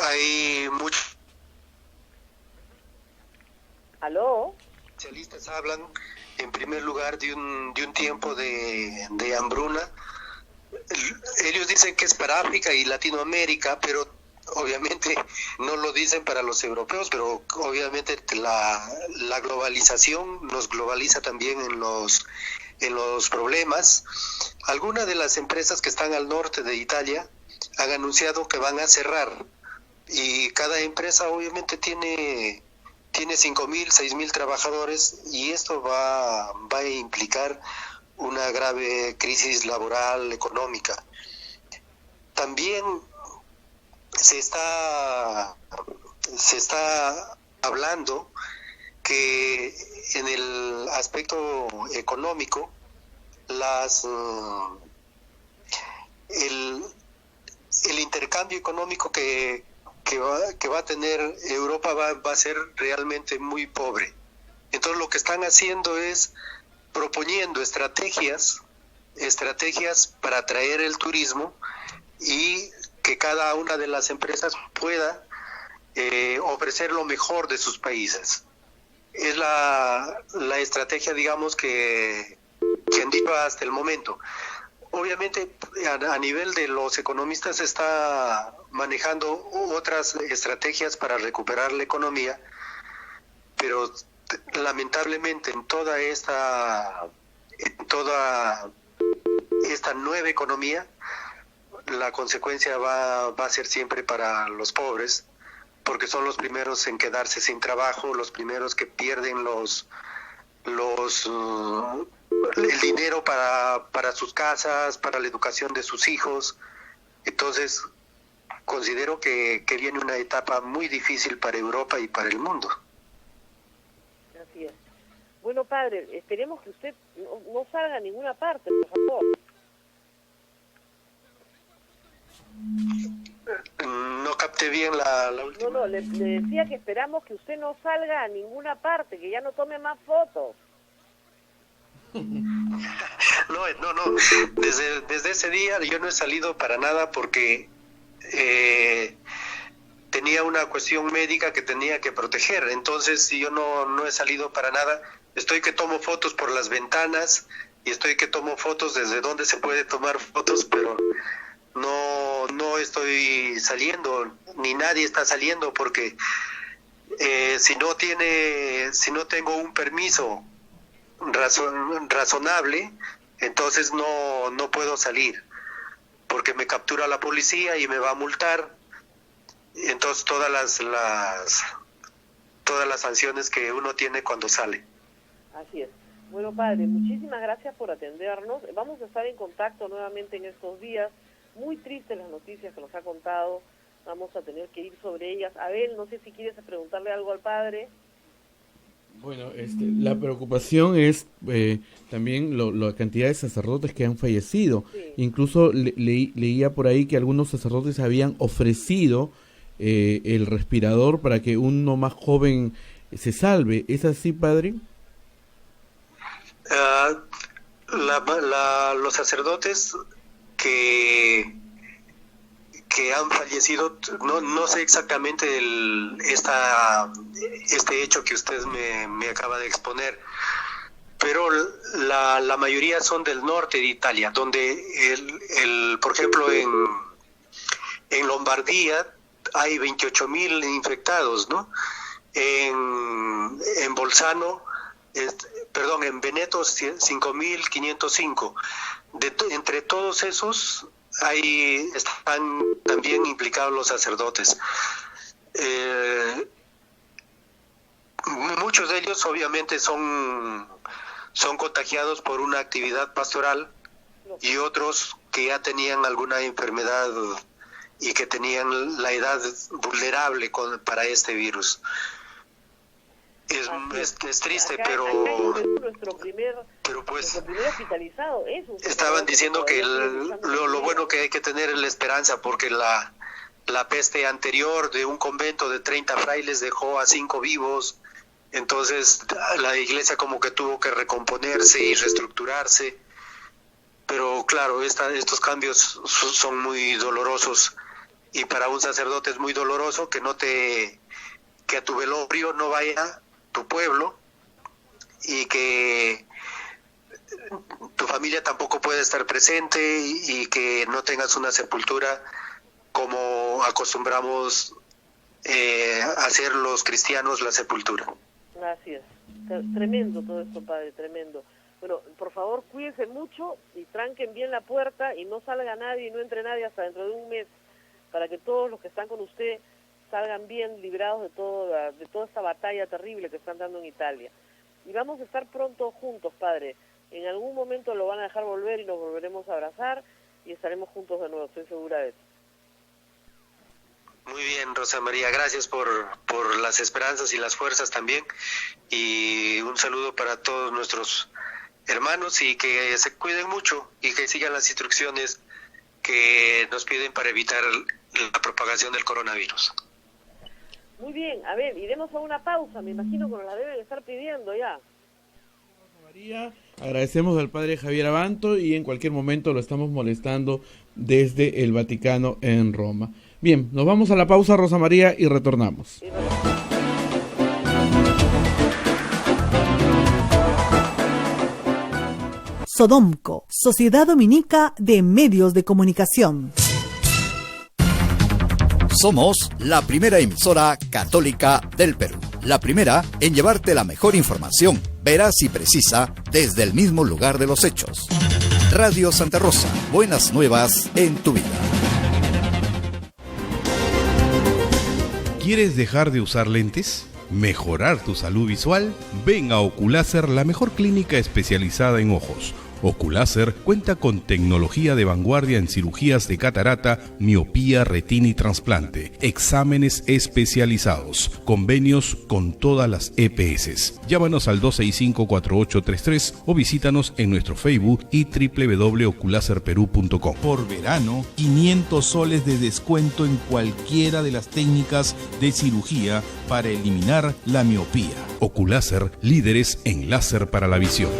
hay muchos... ¿Aló? Especialistas hablan en primer lugar de un tiempo de hambruna. Ellos dicen que es para África y Latinoamérica, pero obviamente no lo dicen para los europeos, pero obviamente la globalización nos globaliza también en los problemas. Algunas de las empresas que están al norte de Italia han anunciado que van a cerrar, y cada empresa obviamente tiene 5.000, 6.000 trabajadores, y esto va a implicar una grave crisis laboral, económica. También se está hablando que en el aspecto económico el intercambio económico que va a tener Europa va a ser realmente muy pobre. Entonces lo que están haciendo es proponiendo estrategias para atraer el turismo y que cada una de las empresas pueda ofrecer lo mejor de sus países. Es la estrategia, digamos, que han dicho hasta el momento. Obviamente, a nivel de los economistas se está manejando otras estrategias para recuperar la economía, pero lamentablemente en toda esta nueva economía, la consecuencia va a ser siempre para los pobres, porque son los primeros en quedarse sin trabajo, los primeros que pierden el dinero para sus casas, para la educación de sus hijos. Entonces, considero que viene una etapa muy difícil para Europa y para el mundo. Así es. Bueno, padre, esperemos que usted no salga a ninguna parte, por favor. No capté bien la última. No, le decía que esperamos que usted no salga a ninguna parte, que ya no tome más fotos. No. Desde ese día yo no he salido para nada porque tenía una cuestión médica que tenía que proteger. Entonces yo no he salido para nada. Estoy que tomo fotos por las ventanas y estoy que tomo fotos desde donde se puede tomar fotos, pero no estoy saliendo, ni nadie está saliendo, porque si no tengo un permiso razonable, entonces no puedo salir, porque me captura la policía y me va a multar. Entonces todas las sanciones que uno tiene cuando sale. Así es. Bueno, padre, muchísimas gracias por atendernos. Vamos a estar en contacto nuevamente en estos días. Muy tristes las noticias que nos ha contado. Vamos a tener que ir sobre ellas. Abel, no sé si quieres preguntarle algo al padre. Bueno, la preocupación es también la cantidad de sacerdotes que han fallecido. Sí. Incluso leía por ahí que algunos sacerdotes habían ofrecido el respirador para que uno más joven se salve. ¿Es así, padre? Los sacerdotes que han fallecido, no sé exactamente este hecho que usted me acaba de exponer, pero la mayoría son del norte de Italia, donde por ejemplo en Lombardía hay 28.000 infectados, ¿no? En Bolzano, en Veneto 5.505. Entre todos esos están también implicados los sacerdotes. Muchos de ellos obviamente son contagiados por una actividad pastoral, y otros que ya tenían alguna enfermedad y que tenían la edad vulnerable para este virus. Es triste, pero nuestro primer hospitalizado es estaban diciendo que lo bueno que hay que tener es la esperanza, porque la peste anterior de un convento de 30 frailes dejó a 5 vivos. Entonces la iglesia como que tuvo que recomponerse y reestructurarse, pero claro, estos cambios son muy dolorosos, y para un sacerdote es muy doloroso que a tu velorio no vaya tu pueblo, y que tu familia tampoco puede estar presente, y que no tengas una sepultura como acostumbramos hacer los cristianos la sepultura. Así es. Tremendo todo esto, padre, tremendo. Bueno, por favor, cuídense mucho y tranquen bien la puerta y no salga nadie y no entre nadie hasta dentro de un mes, para que todos los que están con usted salgan bien librados de toda esta batalla terrible que están dando en Italia. Y vamos a estar pronto juntos, padre. En algún momento lo van a dejar volver y nos volveremos a abrazar y estaremos juntos de nuevo, estoy segura de eso. Muy bien, Rosa María, gracias por las esperanzas y las fuerzas también, y un saludo para todos nuestros hermanos, y que se cuiden mucho y que sigan las instrucciones que nos piden para evitar la propagación del coronavirus. Muy bien, a ver, iremos a una pausa, me imagino que nos la deben estar pidiendo ya. María, agradecemos al padre Javier Abanto, y en cualquier momento lo estamos molestando desde el Vaticano en Roma. Bien, nos vamos a la pausa, Rosa María, y retornamos. Sodomco, Sociedad Dominica de Medios de Comunicación. Somos la primera emisora católica del Perú. La primera en llevarte la mejor información, veraz y precisa, desde el mismo lugar de los hechos. Radio Santa Rosa, buenas nuevas en tu vida. ¿Quieres dejar de usar lentes? ¿Mejorar tu salud visual? Ven a Oculáser, la mejor clínica especializada en ojos. Oculáser cuenta con tecnología de vanguardia en cirugías de catarata, miopía, retina y trasplante, exámenes especializados, convenios con todas las EPS. Llámanos al 265-4833 o visítanos en nuestro Facebook y www.oculaserperú.com. Por verano, 500 soles de descuento en cualquiera de las técnicas de cirugía para eliminar la miopía. Oculáser, líderes en láser para la visión.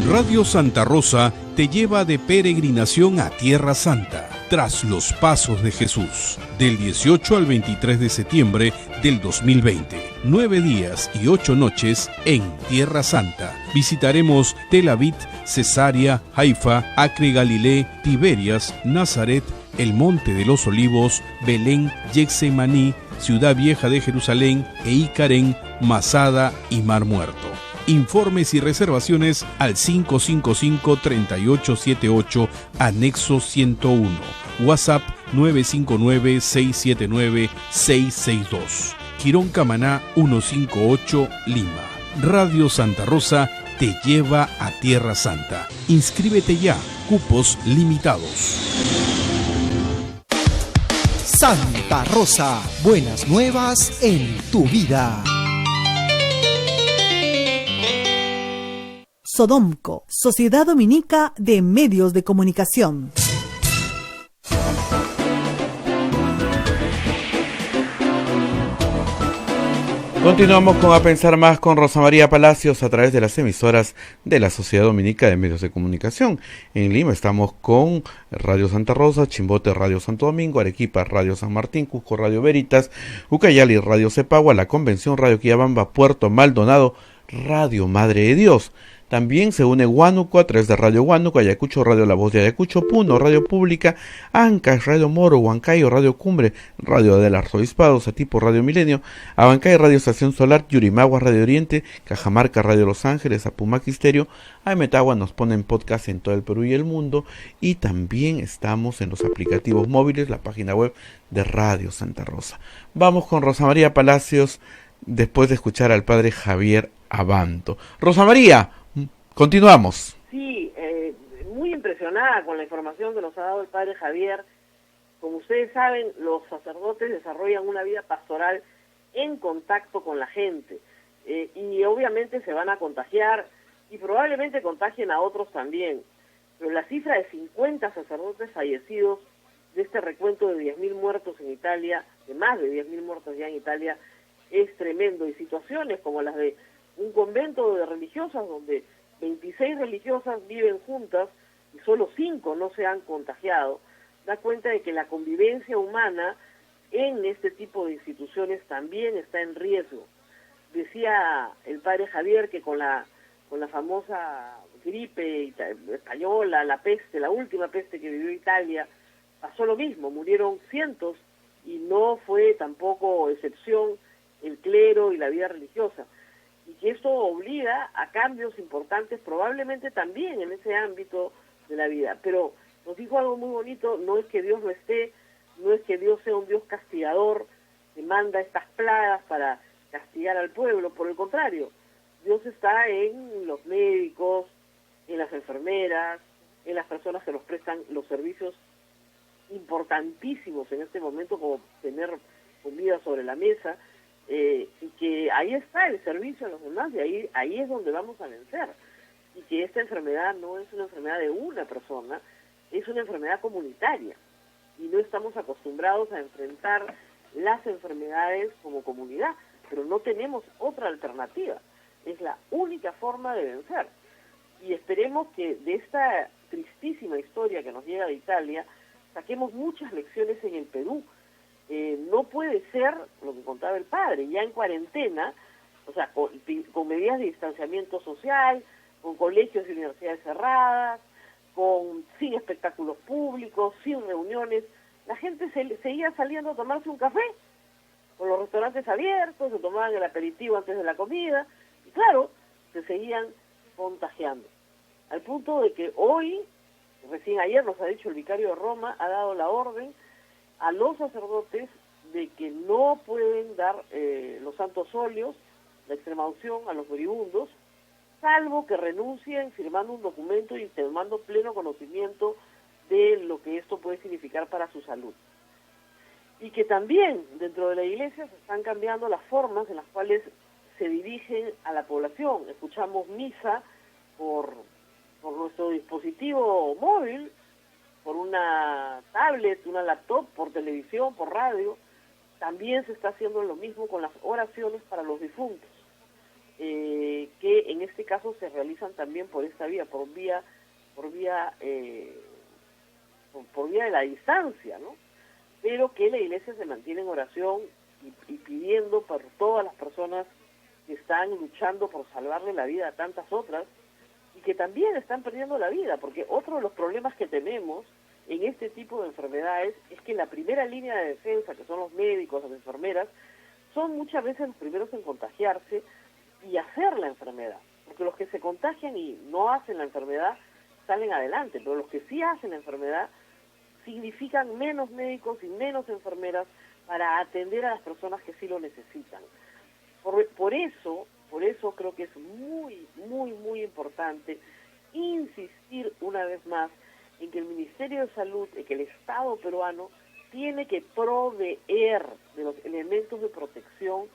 Radio Santa Rosa te lleva de peregrinación a Tierra Santa. Tras los pasos de Jesús, del 18 al 23 de septiembre del 2020. 9 días y 8 noches en Tierra Santa. Visitaremos Tel Aviv, Cesarea, Haifa, Acre, Galilea, Tiberias, Nazaret, el Monte de los Olivos, Belén, Getsemaní, Ciudad Vieja de Jerusalén, Eicarén, Masada y Mar Muerto. Informes y reservaciones al 555-3878, anexo 101. WhatsApp 959-679-662. Quirón Camaná 158, Lima. Radio Santa Rosa te lleva a Tierra Santa. Inscríbete ya, cupos limitados. Santa Rosa, buenas nuevas en tu vida. Sodomco, Sociedad Dominica de Medios de Comunicación. Continuamos con A Pensar Más con Rosa María Palacios a través de las emisoras de la Sociedad Dominica de Medios de Comunicación. En Lima estamos con Radio Santa Rosa, Chimbote Radio Santo Domingo, Arequipa Radio San Martín, Cusco Radio Veritas, Ucayali Radio Cepagua, La Convención Radio Quillabamba, Puerto Maldonado Radio Madre de Dios. También se une Huánuco a través de Radio Huánuco, Ayacucho Radio La Voz de Ayacucho, Puno Radio Pública, Ancash Radio Moro, Huancayo Radio Cumbre, Radio del Arzobispado, Satipo Radio Milenio, Abancay Radio Estación Solar, Yurimagua Radio Oriente, Cajamarca Radio Los Ángeles, Apumac Estéreo, Ametagua nos ponen podcast en todo el Perú y el mundo, y también estamos en los aplicativos móviles, la página web de Radio Santa Rosa. Vamos con Rosa María Palacios después de escuchar al padre Javier Abanto. Rosa María, continuamos. Sí, muy impresionada con la información que nos ha dado el padre Javier. Como ustedes saben, los sacerdotes desarrollan una vida pastoral en contacto con la gente y obviamente se van a contagiar y probablemente contagien a otros también. Pero la cifra de 50 sacerdotes fallecidos de este recuento de 10.000 muertos en Italia, de más de 10.000 muertos ya en Italia, es tremendo. Y situaciones como las de un convento de religiosas donde 26 religiosas viven juntas y solo 5 no se han contagiado, da cuenta de que la convivencia humana en este tipo de instituciones también está en riesgo. Decía el padre Javier que con la famosa gripe española, la peste, la última peste que vivió Italia, pasó lo mismo, murieron cientos y no fue tampoco excepción el clero y la vida religiosa. Y que esto obliga a cambios importantes, probablemente también en ese ámbito de la vida. Pero nos dijo algo muy bonito, no es que Dios no esté, no es que Dios sea un Dios castigador, que manda estas plagas para castigar al pueblo, por el contrario, Dios está en los médicos, en las enfermeras, en las personas que nos prestan los servicios importantísimos en este momento, como tener comida sobre la mesa, y que ahí está el servicio a los demás y ahí es donde vamos a vencer, y que esta enfermedad no es una enfermedad de una persona, es una enfermedad comunitaria y no estamos acostumbrados a enfrentar las enfermedades como comunidad, pero no tenemos otra alternativa, es la única forma de vencer. Y esperemos que de esta tristísima historia que nos llega de Italia saquemos muchas lecciones en el Perú. No puede ser lo que contaba el padre, ya en cuarentena, o sea, con medidas de distanciamiento social, con colegios y universidades cerradas, sin espectáculos públicos, sin reuniones, la gente seguía saliendo a tomarse un café, con los restaurantes abiertos, se tomaban el aperitivo antes de la comida, y claro, se seguían contagiando. Al punto de que hoy, recién ayer nos ha dicho el vicario de Roma, ha dado la orden a los sacerdotes de que no pueden dar los santos óleos, la extrema unción a los moribundos, salvo que renuncien firmando un documento y tomando pleno conocimiento de lo que esto puede significar para su salud. Y que también dentro de la iglesia se están cambiando las formas en las cuales se dirigen a la población. Escuchamos misa por nuestro dispositivo móvil, por una tablet, una laptop, por televisión, por radio. También se está haciendo lo mismo con las oraciones para los difuntos, que en este caso se realizan también por esta vía, por vía por vía de la distancia, ¿no? Pero que la Iglesia se mantiene en oración y pidiendo por todas las personas que están luchando por salvarle la vida a tantas otras y que también están perdiendo la vida, porque otro de los problemas que tenemos en este tipo de enfermedades es que la primera línea de defensa, que son los médicos, las enfermeras, son muchas veces los primeros en contagiarse y hacer la enfermedad, porque los que se contagian y no hacen la enfermedad salen adelante, pero los que sí hacen la enfermedad significan menos médicos y menos enfermeras para atender a las personas que sí lo necesitan. Por eso creo que es muy, muy, muy importante insistir una vez más en que el Ministerio de Salud, en que el Estado peruano tiene que proveer de los elementos de protección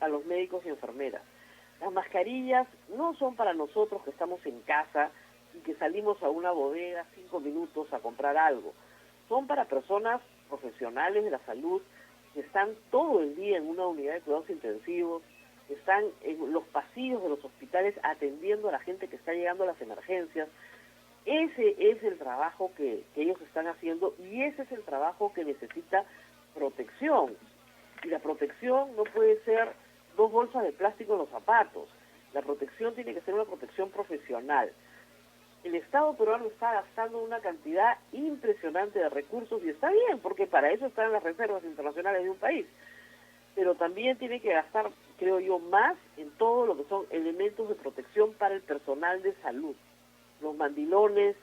a los médicos y enfermeras. Las mascarillas no son para nosotros que estamos en casa y que salimos a una bodega 5 minutos a comprar algo. Son para personas profesionales de la salud que están todo el día en una unidad de cuidados intensivos, que están en los pasillos de los hospitales atendiendo a la gente que está llegando a las emergencias. Ese es el trabajo que ellos están haciendo y ese es el trabajo que necesita protección. Y la protección no puede ser 2 bolsas de plástico en los zapatos. La protección tiene que ser una protección profesional. El Estado peruano está gastando una cantidad impresionante de recursos y está bien, porque para eso están las reservas internacionales de un país. Pero también tiene que gastar, creo yo, más en todo lo que son elementos de protección para el personal de salud. Los mandilones,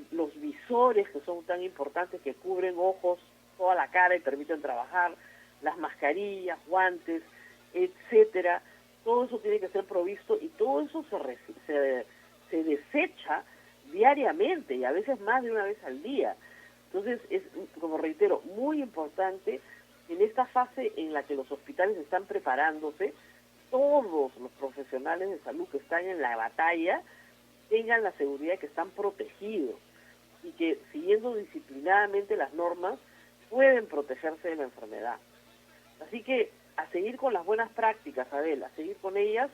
los visores que son tan importantes, que cubren ojos, toda la cara y permiten trabajar, las mascarillas, guantes, etcétera. Todo eso tiene que ser provisto y todo eso se desecha diariamente y a veces más de una vez al día. Entonces es, como reitero, muy importante en esta fase en la que los hospitales están preparándose, todos los profesionales de salud que están en la batalla tengan la seguridad de que están protegidos y que siguiendo disciplinadamente las normas pueden protegerse de la enfermedad. Así que a seguir con las buenas prácticas, Abel, a seguir con ellas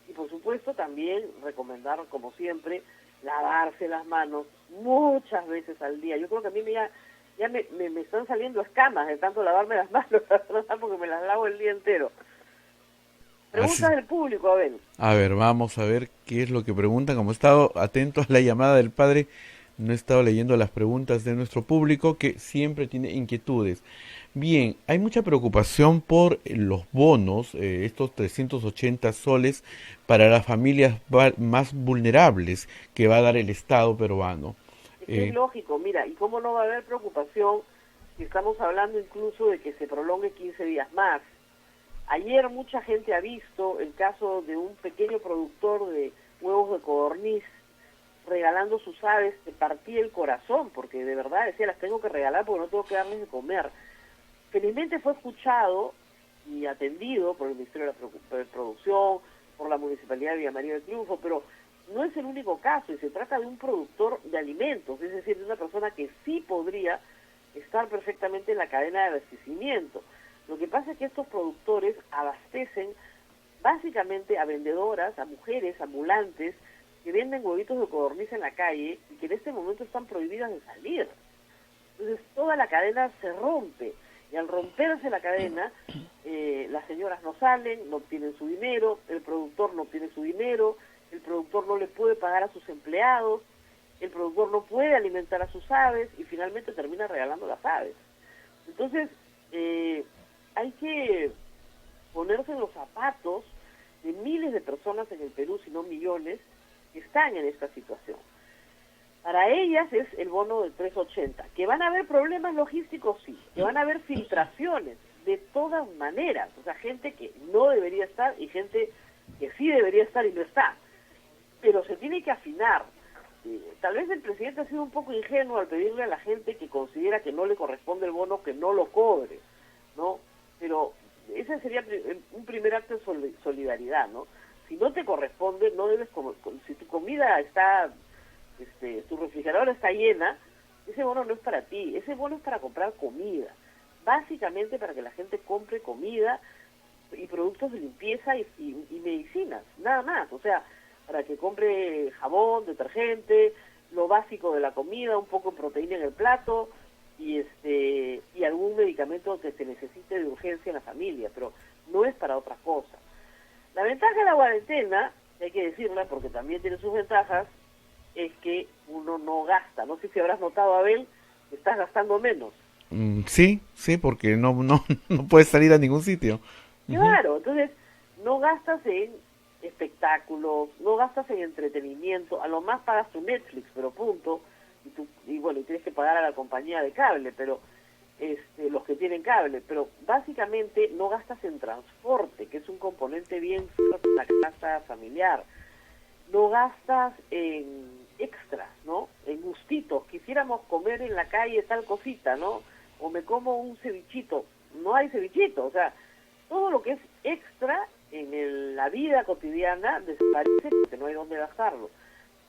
y por supuesto también recomendar, como siempre, lavarse las manos muchas veces al día. Yo creo que a mí ya me están saliendo escamas de tanto lavarme las manos, porque me las lavo el día entero. Preguntas del público, Abel. A ver, vamos a ver qué es lo que preguntan. Como he estado atento a la llamada del padre, no he estado leyendo las preguntas de nuestro público que siempre tiene inquietudes. Bien, hay mucha preocupación por los bonos, estos 380 soles para las familias más vulnerables que va a dar el Estado peruano. Es lógico, mira, ¿y cómo no va a haber preocupación si estamos hablando incluso de que se prolongue 15 días más? Ayer mucha gente ha visto el caso de un pequeño productor de huevos de codorniz regalando sus aves. Te partí el corazón, porque de verdad decía, las tengo que regalar porque no tengo que darles de comer. Felizmente fue escuchado y atendido por el Ministerio de Producción, por la Municipalidad de Villa María del Triunfo, pero no es el único caso y se trata de un productor de alimentos, es decir, de una persona que sí podría estar perfectamente en la cadena de abastecimiento. Lo que pasa es que estos productores abastecen básicamente a vendedoras, a mujeres ambulantes que venden huevitos de codorniz en la calle y que en este momento están prohibidas de salir. Entonces toda la cadena se rompe y al romperse la cadena las señoras no salen, no obtienen su dinero, el productor no obtiene su dinero, el productor no le puede pagar a sus empleados, el productor no puede alimentar a sus aves y finalmente termina regalando las aves. Entonces hay que ponerse en los zapatos de miles de personas en el Perú, si no millones, que están en esta situación. Para ellas es el bono del 380. ¿Que van a haber problemas logísticos? Sí. ¿Que van a haber filtraciones? De todas maneras. O sea, gente que no debería estar y gente que sí debería estar y no está. Pero se tiene que afinar. Tal vez el presidente ha sido un poco ingenuo al pedirle a la gente que considera que no le corresponde el bono que no lo cobre, ¿no? Pero ese sería un primer acto de solidaridad, ¿no? Si no te corresponde, no debes si tu comida está, tu refrigeradora está llena, ese bono no es para ti, ese bono es para comprar comida, básicamente para que la gente compre comida y productos de limpieza y medicinas, nada más, o sea, para que compre jabón, detergente, lo básico de la comida, un poco de proteína en el plato y algún medicamento que se necesite de urgencia en la familia, pero no es para otras cosas. La ventaja de la cuarentena, hay que decirla porque también tiene sus ventajas, es que uno no gasta. No sé si habrás notado, Abel, que estás gastando menos. Sí, porque no puedes salir a ningún sitio. Claro, entonces no gastas en espectáculos, no gastas en entretenimiento, a lo más pagas tu Netflix, pero punto, y bueno, tienes que pagar a la compañía de cable, pero los que tienen cable, pero básicamente no gastas en transporte, que es un componente bien fuerte en la casa familiar, no gastas en extras, ¿no? En gustitos, quisiéramos comer en la calle tal cosita, ¿no? O me como un cevichito, no hay cevichito, o sea, todo lo que es extra en la vida cotidiana desaparece porque no hay dónde gastarlo.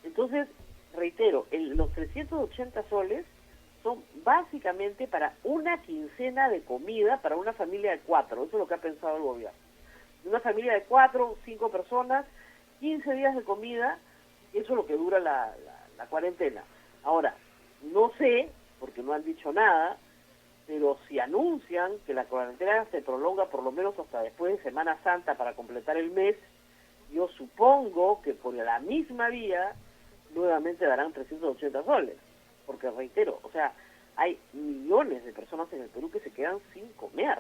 Entonces, reitero, los 380 soles son básicamente para una quincena de comida para una familia de 4, eso es lo que ha pensado el gobierno. Una familia de 4, 5 personas, 15 días de comida, eso es lo que dura la cuarentena. Ahora, no sé, porque no han dicho nada, pero si anuncian que la cuarentena se prolonga por lo menos hasta después de Semana Santa para completar el mes, yo supongo que por la misma vía nuevamente darán 380 soles, porque reitero, o sea, hay millones de personas en el Perú que se quedan sin comer.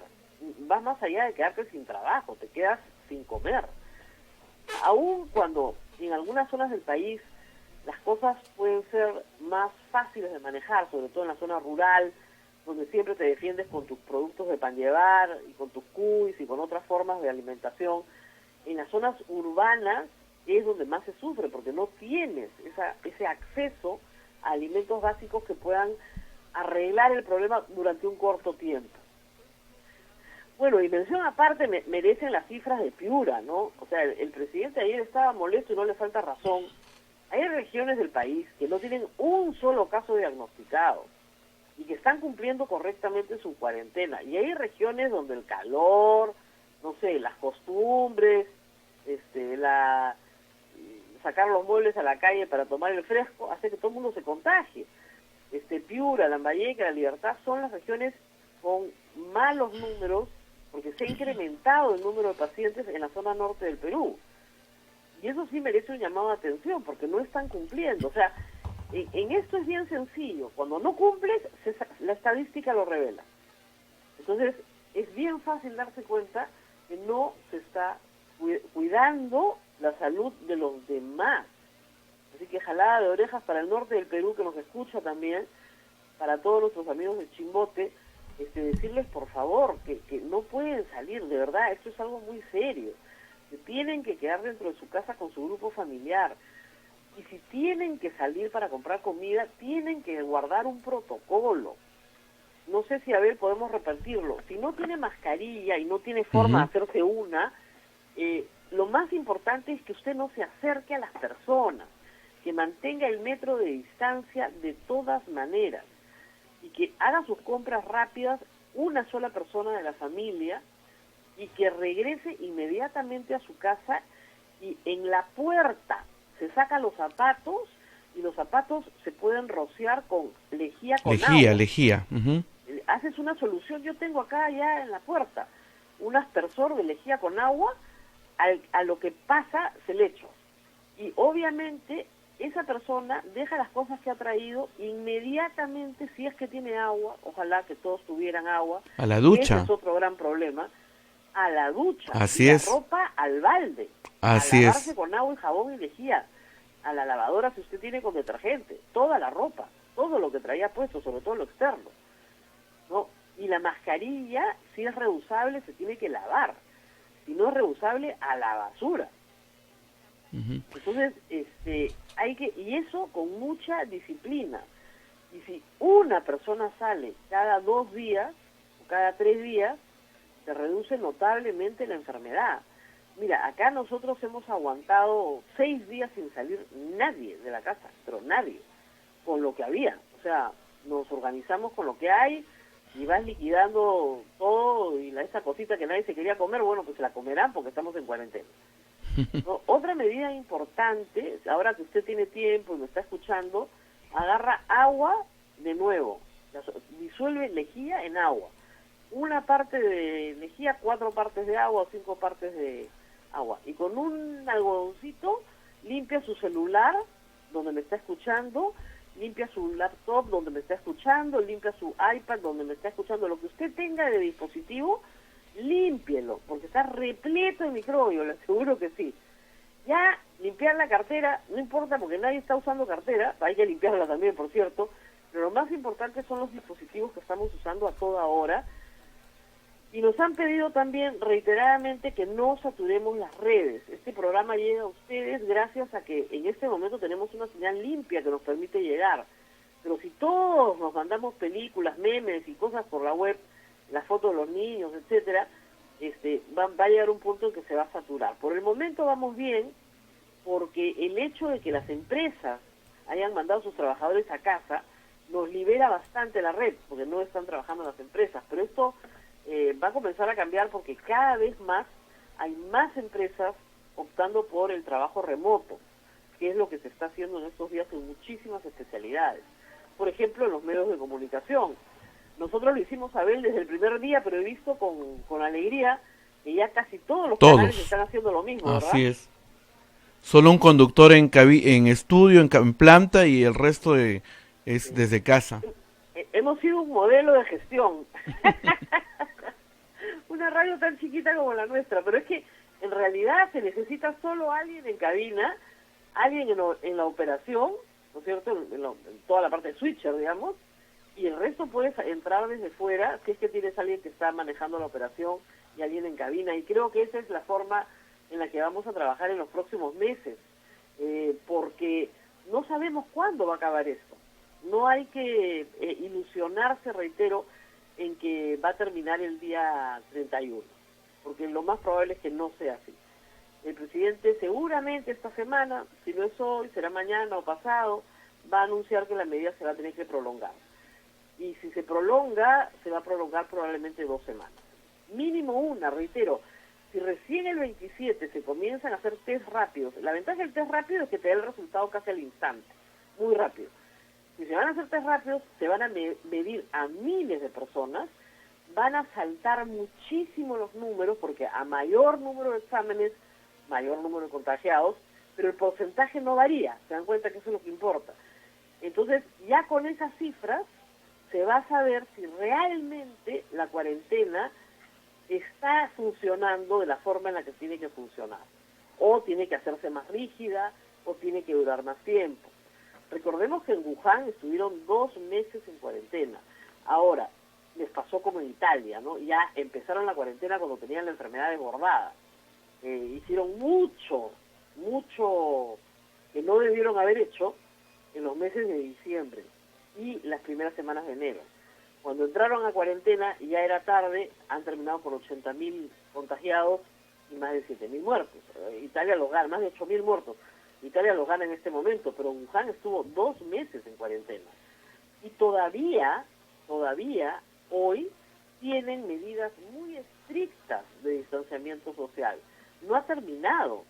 Vas más allá de quedarte sin trabajo, te quedas sin comer. Aún cuando en algunas zonas del país las cosas pueden ser más fáciles de manejar, sobre todo en la zona rural, donde siempre te defiendes con tus productos de pan llevar y con tus cuis y con otras formas de alimentación, en las zonas urbanas es donde más se sufre, porque no tienes ese acceso a alimentos básicos que puedan arreglar el problema durante un corto tiempo. Bueno, y mención aparte merecen las cifras de Piura, ¿no? O sea, el presidente ayer estaba molesto y no le falta razón. Hay regiones del país que no tienen un solo caso diagnosticado y que están cumpliendo correctamente su cuarentena. Y hay regiones donde el calor, no sé, las costumbres, sacar los muebles a la calle para tomar el fresco, hace que todo el mundo se contagie. Piura, Lambayeque, La Libertad son las regiones con malos números, porque se ha incrementado el número de pacientes en la zona norte del Perú. Y eso sí merece un llamado de atención, porque no están cumpliendo. O sea, en esto es bien sencillo. Cuando no cumples, la estadística lo revela. Entonces, es bien fácil darse cuenta que no se está cuidando la salud de los demás. Así que jalada de orejas para el norte del Perú, que nos escucha también, para todos nuestros amigos de Chimbote, decirles por favor que no pueden salir, de verdad, esto es algo muy serio, que tienen que quedar dentro de su casa con su grupo familiar, y si tienen que salir para comprar comida, tienen que guardar un protocolo. No sé si, a ver, podemos repartirlo. Si no tiene mascarilla y no tiene forma de hacerse una, lo más importante es que usted no se acerque a las personas, que mantenga el metro de distancia de todas maneras, y que haga sus compras rápidas una sola persona de la familia, y que regrese inmediatamente a su casa y en la puerta se saca los zapatos, y los zapatos se pueden rociar con lejía con agua. Lejía. Haces una solución, yo tengo acá ya en la puerta un aspersor de lejía con agua, a lo que pasa se le echa. Y obviamente esa persona deja las cosas que ha traído inmediatamente, si es que tiene agua, ojalá que todos tuvieran agua. A la ducha. Ese es otro gran problema. A la ducha. Así y es. La ropa al balde. Así a lavarse es. con agua y jabón y lejía. A la lavadora si usted tiene con detergente. Toda la ropa, todo lo que traía puesto, sobre todo lo externo, ¿no? Y la mascarilla, si es reusable, se tiene que lavar. Si no es reusable, a la basura. Entonces, y eso con mucha disciplina. Y si una persona sale cada 2 días o cada 3 días, se reduce notablemente la enfermedad. Mira, acá nosotros hemos aguantado 6 días sin salir nadie de la casa, pero nadie, con lo que había. O sea, nos organizamos con lo que hay y vas liquidando todo, y esa cosita que nadie se quería comer, bueno, pues se la comerán porque estamos en cuarentena. ¿No? Otra medida importante, ahora que usted tiene tiempo y me está escuchando, agarra agua de nuevo, disuelve lejía en agua. Una parte de lejía, 4 partes de agua o 5 partes de agua. Y con un algodoncito limpia su celular donde me está escuchando, limpia su laptop donde me está escuchando, limpia su iPad donde me está escuchando. Lo que usted tenga de dispositivo, límpielo, porque está repleto de microbios, le aseguro que sí. Ya limpiar la cartera, no importa porque nadie está usando cartera, hay que limpiarla también, por cierto, pero lo más importante son los dispositivos que estamos usando a toda hora. Y nos han pedido también reiteradamente que no saturemos las redes. Este programa llega a ustedes gracias a que en este momento tenemos una señal limpia que nos permite llegar. Pero si todos nos mandamos películas, memes y cosas por la web, las fotos de los niños, etcétera, va a llegar un punto en que se va a saturar. Por el momento vamos bien, porque el hecho de que las empresas hayan mandado a sus trabajadores a casa nos libera bastante la red, porque no están trabajando las empresas. Pero esto va a comenzar a cambiar porque cada vez más hay más empresas optando por el trabajo remoto, que es lo que se está haciendo en estos días en muchísimas especialidades. Por ejemplo, en los medios de comunicación. Nosotros lo hicimos, Abel, desde el primer día, pero he visto con alegría que ya casi todos los canales están haciendo lo mismo, ¿verdad? Así es. Solo un conductor en estudio, en planta, y el resto es desde casa. Hemos sido un modelo de gestión. Una radio tan chiquita como la nuestra, pero es que en realidad se necesita solo alguien en cabina, alguien en la operación, ¿no es cierto?, en toda la parte de switcher, digamos, y el resto puedes entrar desde fuera si es que tienes a alguien que está manejando la operación y alguien en cabina, y creo que esa es la forma en la que vamos a trabajar en los próximos meses, porque no sabemos cuándo va a acabar esto. No hay que ilusionarse, reitero, en que va a terminar el día 31, porque lo más probable es que no sea así. El presidente seguramente esta semana, si no es hoy, será mañana o pasado, va a anunciar que la medida se va a tener que prolongar. Y si se prolonga, se va a prolongar probablemente 2 semanas. Mínimo una, reitero. Si recién el 27 se comienzan a hacer test rápidos, la ventaja del test rápido es que te da el resultado casi al instante, muy rápido. Si se van a hacer test rápidos, se van a medir a miles de personas, van a saltar muchísimo los números, porque a mayor número de exámenes, mayor número de contagiados, pero el porcentaje no varía, se dan cuenta que eso es lo que importa. Entonces, ya con esas cifras, se va a saber si realmente la cuarentena está funcionando de la forma en la que tiene que funcionar, o tiene que hacerse más rígida, o tiene que durar más tiempo. Recordemos que en Wuhan estuvieron 2 meses en cuarentena. Ahora, les pasó como en Italia, ¿no? Ya empezaron la cuarentena cuando tenían la enfermedad desbordada. Hicieron mucho que no debieron haber hecho en los meses de diciembre y las primeras semanas de enero. Cuando entraron a cuarentena y ya era tarde, han terminado con 80.000 contagiados y más de 7.000 muertos. Italia los gana, más de 8.000 muertos. Italia los gana en este momento, pero Wuhan estuvo 2 meses en cuarentena. Y todavía hoy tienen medidas muy estrictas de distanciamiento social. No ha terminado.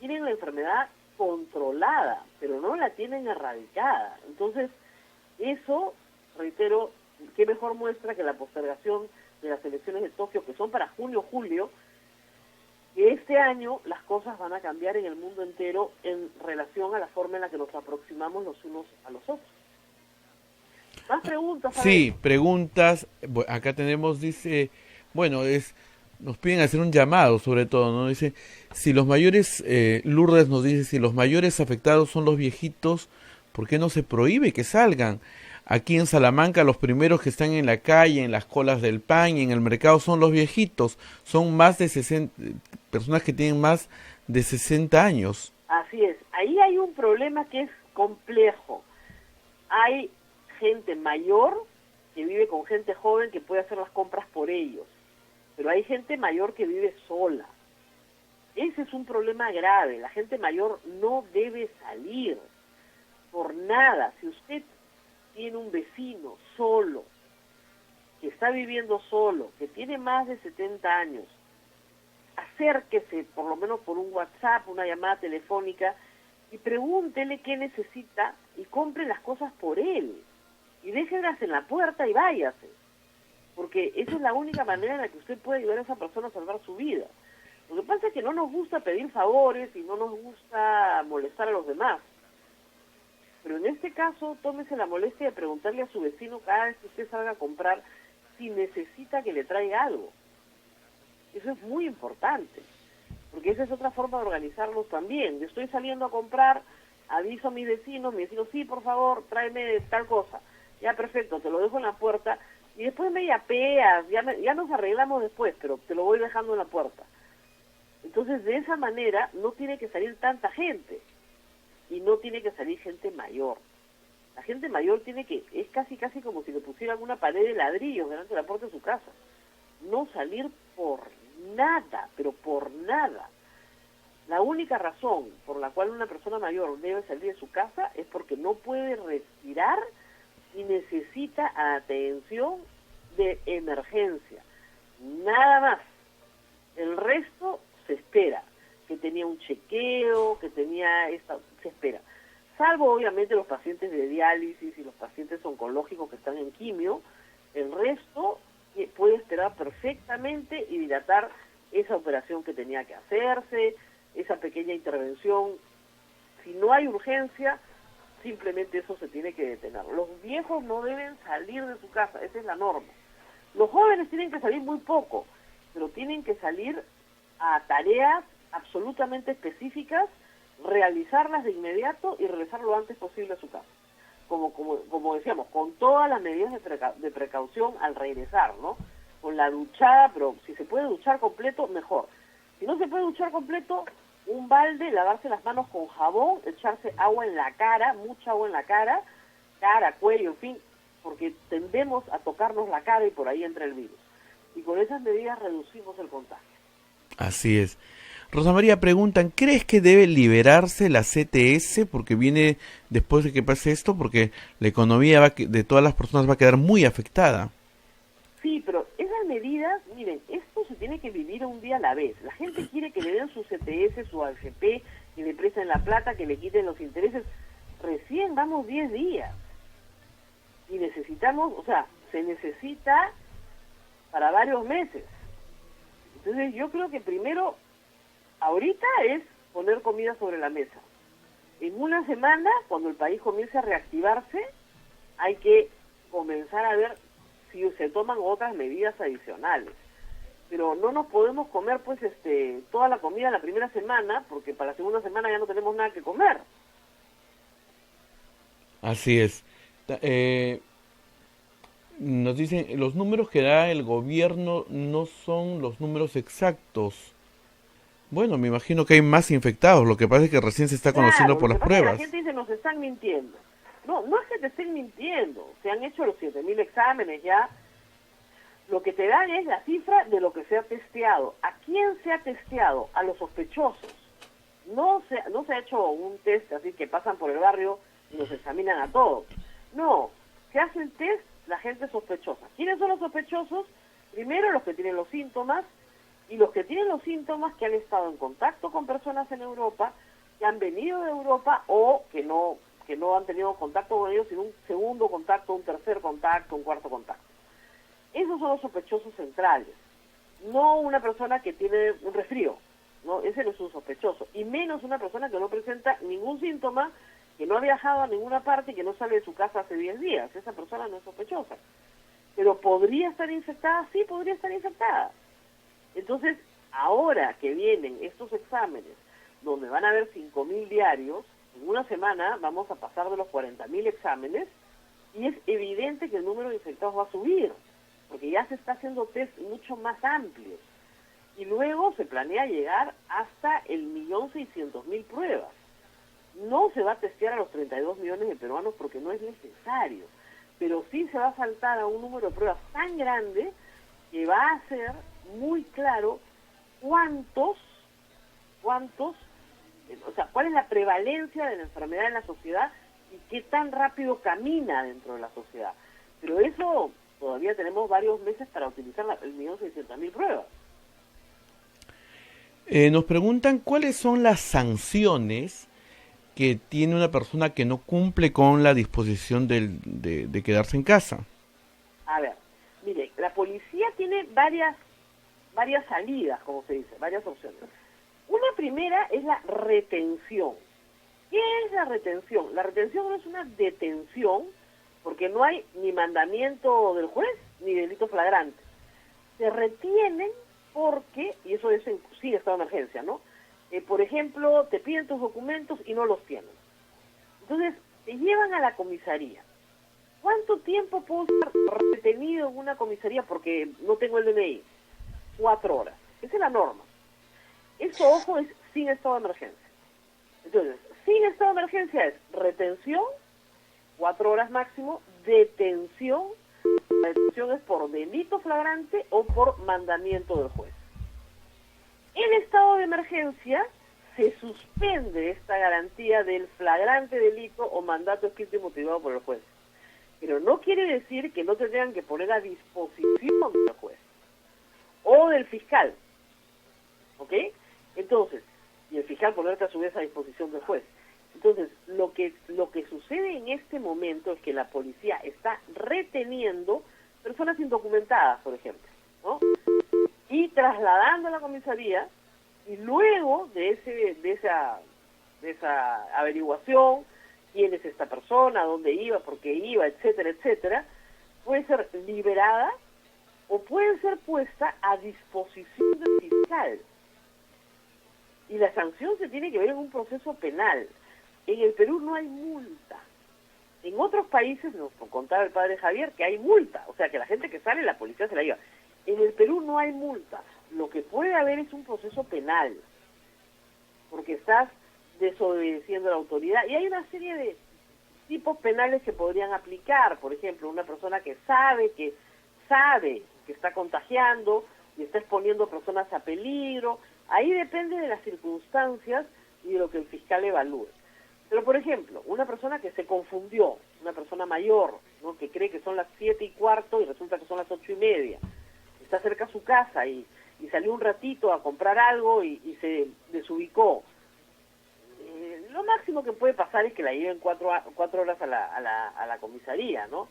Tienen la enfermedad controlada, pero no la tienen erradicada. Entonces, eso, reitero, qué mejor muestra que la postergación de las elecciones de Tokio, que son para junio, julio, que este año las cosas van a cambiar en el mundo entero en relación a la forma en la que nos aproximamos los unos a los otros. ¿Más preguntas? Sí, preguntas. Acá tenemos, dice, nos piden hacer un llamado sobre todo, ¿no? Dice, si los mayores, Lourdes nos dice, si los mayores afectados son los viejitos, ¿por qué no se prohíbe que salgan? Aquí en Salamanca los primeros que están en la calle, en las colas del pan y en el mercado son los viejitos. Son más de 60, personas que tienen más de 60 años. Así es. Ahí hay un problema que es complejo. Hay gente mayor que vive con gente joven que puede hacer las compras por ellos. Pero hay gente mayor que vive sola. Ese es un problema grave. La gente mayor no debe salir por nada. Si usted tiene un vecino solo, que está viviendo solo, que tiene más de 70 años, acérquese por lo menos por un WhatsApp, una llamada telefónica, y pregúntele qué necesita y compre las cosas por él. Y déjenlas en la puerta y váyase. Porque esa es la única manera en la que usted puede ayudar a esa persona a salvar su vida. Lo que pasa es que no nos gusta pedir favores y no nos gusta molestar a los demás. Pero en este caso, tómese la molestia de preguntarle a su vecino cada vez que usted salga a comprar si necesita que le traiga algo. Eso es muy importante, porque esa es otra forma de organizarlos también. Yo estoy saliendo a comprar, aviso a mis vecinos, sí, por favor, tráeme tal cosa. Ya, perfecto, te lo dejo en la puerta y después me yapeas, ya nos arreglamos después, pero te lo voy dejando en la puerta. Entonces, de esa manera, no tiene que salir tanta gente y no tiene que salir gente mayor. La gente mayor es casi como si le pusieran una pared de ladrillos delante de la puerta de su casa. No salir por nada, pero por nada. La única razón por la cual una persona mayor debe salir de su casa es porque no puede respirar y necesita atención de emergencia. Nada más. El resto se espera. Que tenía un chequeo, que tenía se espera. Salvo obviamente los pacientes de diálisis y los pacientes oncológicos que están en quimio, el resto puede esperar perfectamente y dilatar esa operación que tenía que hacerse, esa pequeña intervención. Si no hay urgencia, simplemente eso se tiene que detener. Los viejos no deben salir de su casa, esa es la norma. Los jóvenes tienen que salir muy poco, pero tienen que salir a tareas absolutamente específicas, realizarlas de inmediato y regresar lo antes posible a su casa. Como decíamos, con todas las medidas de precaución al regresar, ¿no? Con la duchada, pero si se puede duchar completo, mejor. Si no se puede duchar completo, un balde, lavarse las manos con jabón, echarse agua en la cara, mucha agua en la cara, cuello, en fin, porque tendemos a tocarnos la cara y por ahí entra el virus. Y con esas medidas reducimos el contagio. Así es. Rosa María, preguntan, ¿crees que debe liberarse la CTS porque viene después de que pase esto? Porque la economía de todas las personas va a quedar muy afectada. Sí, pero esas medidas, miren, esto se tiene que vivir un día a la vez. La gente quiere que le den su CTS, su AFP, que le presten la plata, que le quiten los intereses. Recién vamos 10 días. Y necesitamos, se necesita para varios meses. Entonces yo creo que primero, ahorita es poner comida sobre la mesa. En una semana, cuando el país comience a reactivarse, hay que comenzar a ver si se toman otras medidas adicionales. Pero no nos podemos comer toda la comida la primera semana, porque para la segunda semana ya no tenemos nada que comer. Así es. Nos dicen, los números que da el gobierno no son los números exactos. Bueno, me imagino que hay más infectados, lo que pasa es que recién se está conociendo por las pruebas. La gente dice, nos están mintiendo. No es que te estén mintiendo, se han hecho los 7.000 exámenes ya. Lo que te dan es la cifra de lo que se ha testeado. ¿A quién se ha testeado? A los sospechosos. No se ha hecho un test así que pasan por el barrio y nos examinan a todos. No, se hace el test la gente sospechosa. ¿Quiénes son los sospechosos? Primero los que tienen los síntomas, y los que tienen los síntomas que han estado en contacto con personas en Europa, que han venido de Europa o que no han tenido contacto con ellos, sino un segundo contacto, un tercer contacto, un cuarto contacto. Esos son los sospechosos centrales. No una persona que tiene un resfrío, ¿no? Ese no es un sospechoso. Y menos una persona que no presenta ningún síntoma, que no ha viajado a ninguna parte y que no sale de su casa hace 10 días. Esa persona no es sospechosa. Pero ¿podría estar infectada? Sí, podría estar infectada. Entonces, ahora que vienen estos exámenes, donde van a haber 5.000 diarios, en una semana vamos a pasar de los 40.000 exámenes, y es evidente que el número de infectados va a subir, porque ya se está haciendo test mucho más amplios. Y luego se planea llegar hasta el 1.600.000 pruebas. No se va a testear a los 32 millones de peruanos porque no es necesario, pero sí se va a saltar a un número de pruebas tan grande que va a ser muy claro cuál es la prevalencia de la enfermedad en la sociedad y qué tan rápido camina dentro de la sociedad. Pero eso todavía tenemos varios meses para utilizar el 1.600.000 pruebas. Nos preguntan cuáles son las sanciones que tiene una persona que no cumple con la disposición de quedarse en casa? A ver, mire, la policía tiene varias salidas, como se dice, varias opciones. Una primera es la retención. ¿Qué es la retención? La retención no es una detención, porque no hay ni mandamiento del juez ni delito flagrante. Se retienen porque, y eso es sin estado de emergencia, ¿no? Por ejemplo, te piden tus documentos y no los tienen. Entonces, te llevan a la comisaría. ¿Cuánto tiempo puedo estar retenido en una comisaría porque no tengo el DNI? 4 horas. Esa es la norma. Eso, ojo, es sin estado de emergencia. Entonces, sin estado de emergencia es retención, 4 horas máximo, detención. La detención es por delito flagrante o por mandamiento del juez. En estado de emergencia se suspende esta garantía del flagrante delito o mandato escrito y motivado por el juez. Pero no quiere decir que no te tengan que poner a disposición del juez o del fiscal. ¿Ok? Entonces, y el fiscal ponerte a su vez a disposición del juez. Entonces, lo que sucede en este momento es que la policía está reteniendo personas indocumentadas, por ejemplo, ¿no? Y trasladando a la comisaría, y luego de esa averiguación, quién es esta persona, dónde iba, por qué iba, etcétera, etcétera, puede ser liberada o puede ser puesta a disposición del fiscal. Y la sanción se tiene que ver en un proceso penal. En el Perú no hay multa. En otros países, nos contaba el padre Javier, que hay multa. O sea, que la gente que sale, la policía se la lleva. En el Perú no hay multa. Lo que puede haber es un proceso penal. Porque estás desobedeciendo a la autoridad. Y hay una serie de tipos penales que podrían aplicar. Por ejemplo, una persona que sabe que está contagiando y está exponiendo a personas a peligro. Ahí depende de las circunstancias y de lo que el fiscal evalúe. Pero, por ejemplo, una persona que se confundió, una persona mayor, ¿no?, que cree que son las 7:15 y resulta que son las 8:30, está cerca a su casa y salió un ratito a comprar algo y se desubicó. Lo máximo que puede pasar es que la lleven 4 horas a la comisaría, ¿no?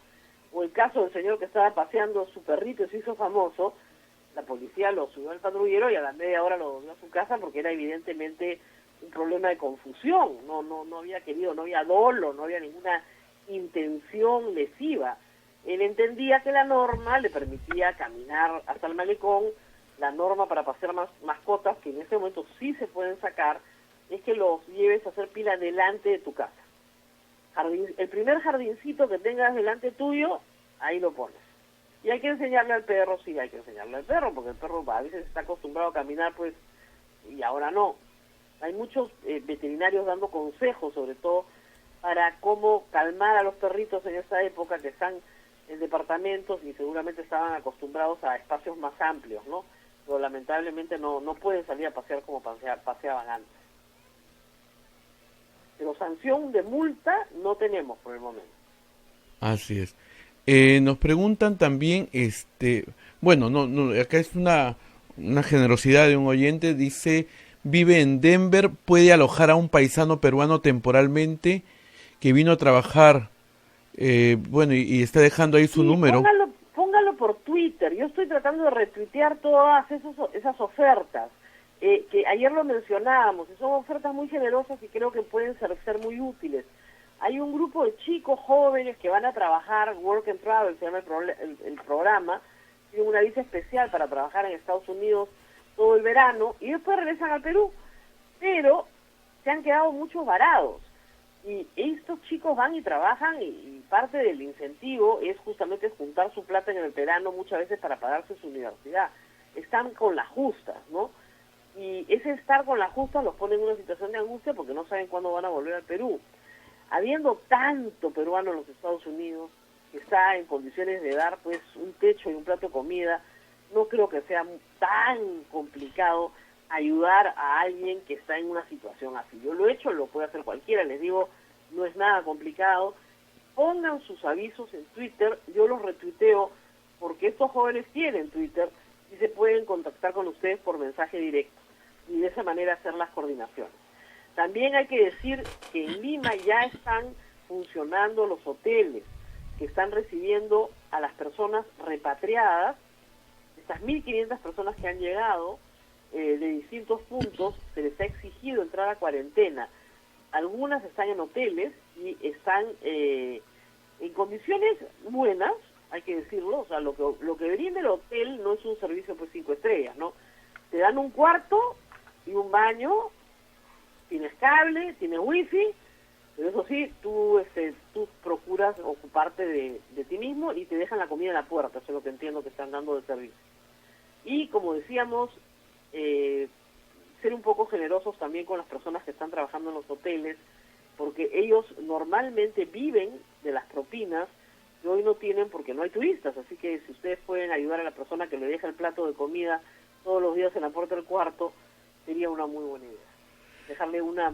O el caso del señor que estaba paseando su perrito y se hizo famoso, la policía lo subió al patrullero y a la media hora lo volvió a su casa porque era evidentemente un problema de confusión, no había querido, no había dolo, no había ninguna intención lesiva. Él entendía que la norma le permitía caminar hasta el malecón, la norma para pasear mascotas, que en ese momento sí se pueden sacar, es que los lleves a hacer pila delante de tu casa. El primer jardincito que tengas delante tuyo, ahí lo pones. Y hay que enseñarle al perro, sí, hay que enseñarle al perro, porque el perro a veces está acostumbrado a caminar, pues, y ahora no. Hay muchos veterinarios dando consejos, sobre todo, para cómo calmar a los perritos en esta época que están en departamentos y seguramente estaban acostumbrados a espacios más amplios, ¿no? Pero lamentablemente no pueden salir a pasear como paseaban antes. Pero sanción de multa no tenemos por el momento. Así es. Nos preguntan también, bueno, no, acá es una generosidad de un oyente, dice, vive en Denver, puede alojar a un paisano peruano temporalmente que vino a trabajar, bueno, y está dejando ahí su número. Póngalo por Twitter. Yo estoy tratando de retuitear todas esas ofertas, que ayer lo mencionábamos, y son ofertas muy generosas y creo que pueden ser muy útiles. Hay un grupo de chicos jóvenes que van a trabajar, Work and Travel se llama el programa, tienen una visa especial para trabajar en Estados Unidos todo el verano y después regresan al Perú, pero se han quedado muchos varados. Y estos chicos van y trabajan y parte del incentivo es justamente juntar su plata en el verano muchas veces para pagarse su universidad. Están con las justas, ¿no? Y ese estar con las justas los pone en una situación de angustia porque no saben cuándo van a volver al Perú. Habiendo tanto peruano en los Estados Unidos que está en condiciones de dar pues un techo y un plato de comida, no creo que sea tan complicado ayudar a alguien que está en una situación así. Yo lo he hecho, lo puede hacer cualquiera, les digo, no es nada complicado. Pongan sus avisos en Twitter, yo los retuiteo porque estos jóvenes tienen Twitter y se pueden contactar con ustedes por mensaje directo y de esa manera hacer las coordinaciones. También hay que decir que en Lima ya están funcionando los hoteles que están recibiendo a las personas repatriadas. Estas 1.500 personas que han llegado de distintos puntos, se les ha exigido entrar a cuarentena. Algunas están en hoteles y están en condiciones buenas, hay que decirlo. O sea, lo que brinda el hotel no es un servicio pues 5 estrellas, ¿no? Te dan un cuarto y un baño, tienes cable, tienes wifi, pero eso sí, tú procuras ocuparte de ti mismo y te dejan la comida en la puerta. Eso es lo que entiendo que están dando de servicio. Y como decíamos, ser un poco generosos también con las personas que están trabajando en los hoteles, porque ellos normalmente viven de las propinas que hoy no tienen porque no hay turistas. Así que si ustedes pueden ayudar a la persona que le deja el plato de comida todos los días en la puerta del cuarto, sería una muy buena idea. Dejarle una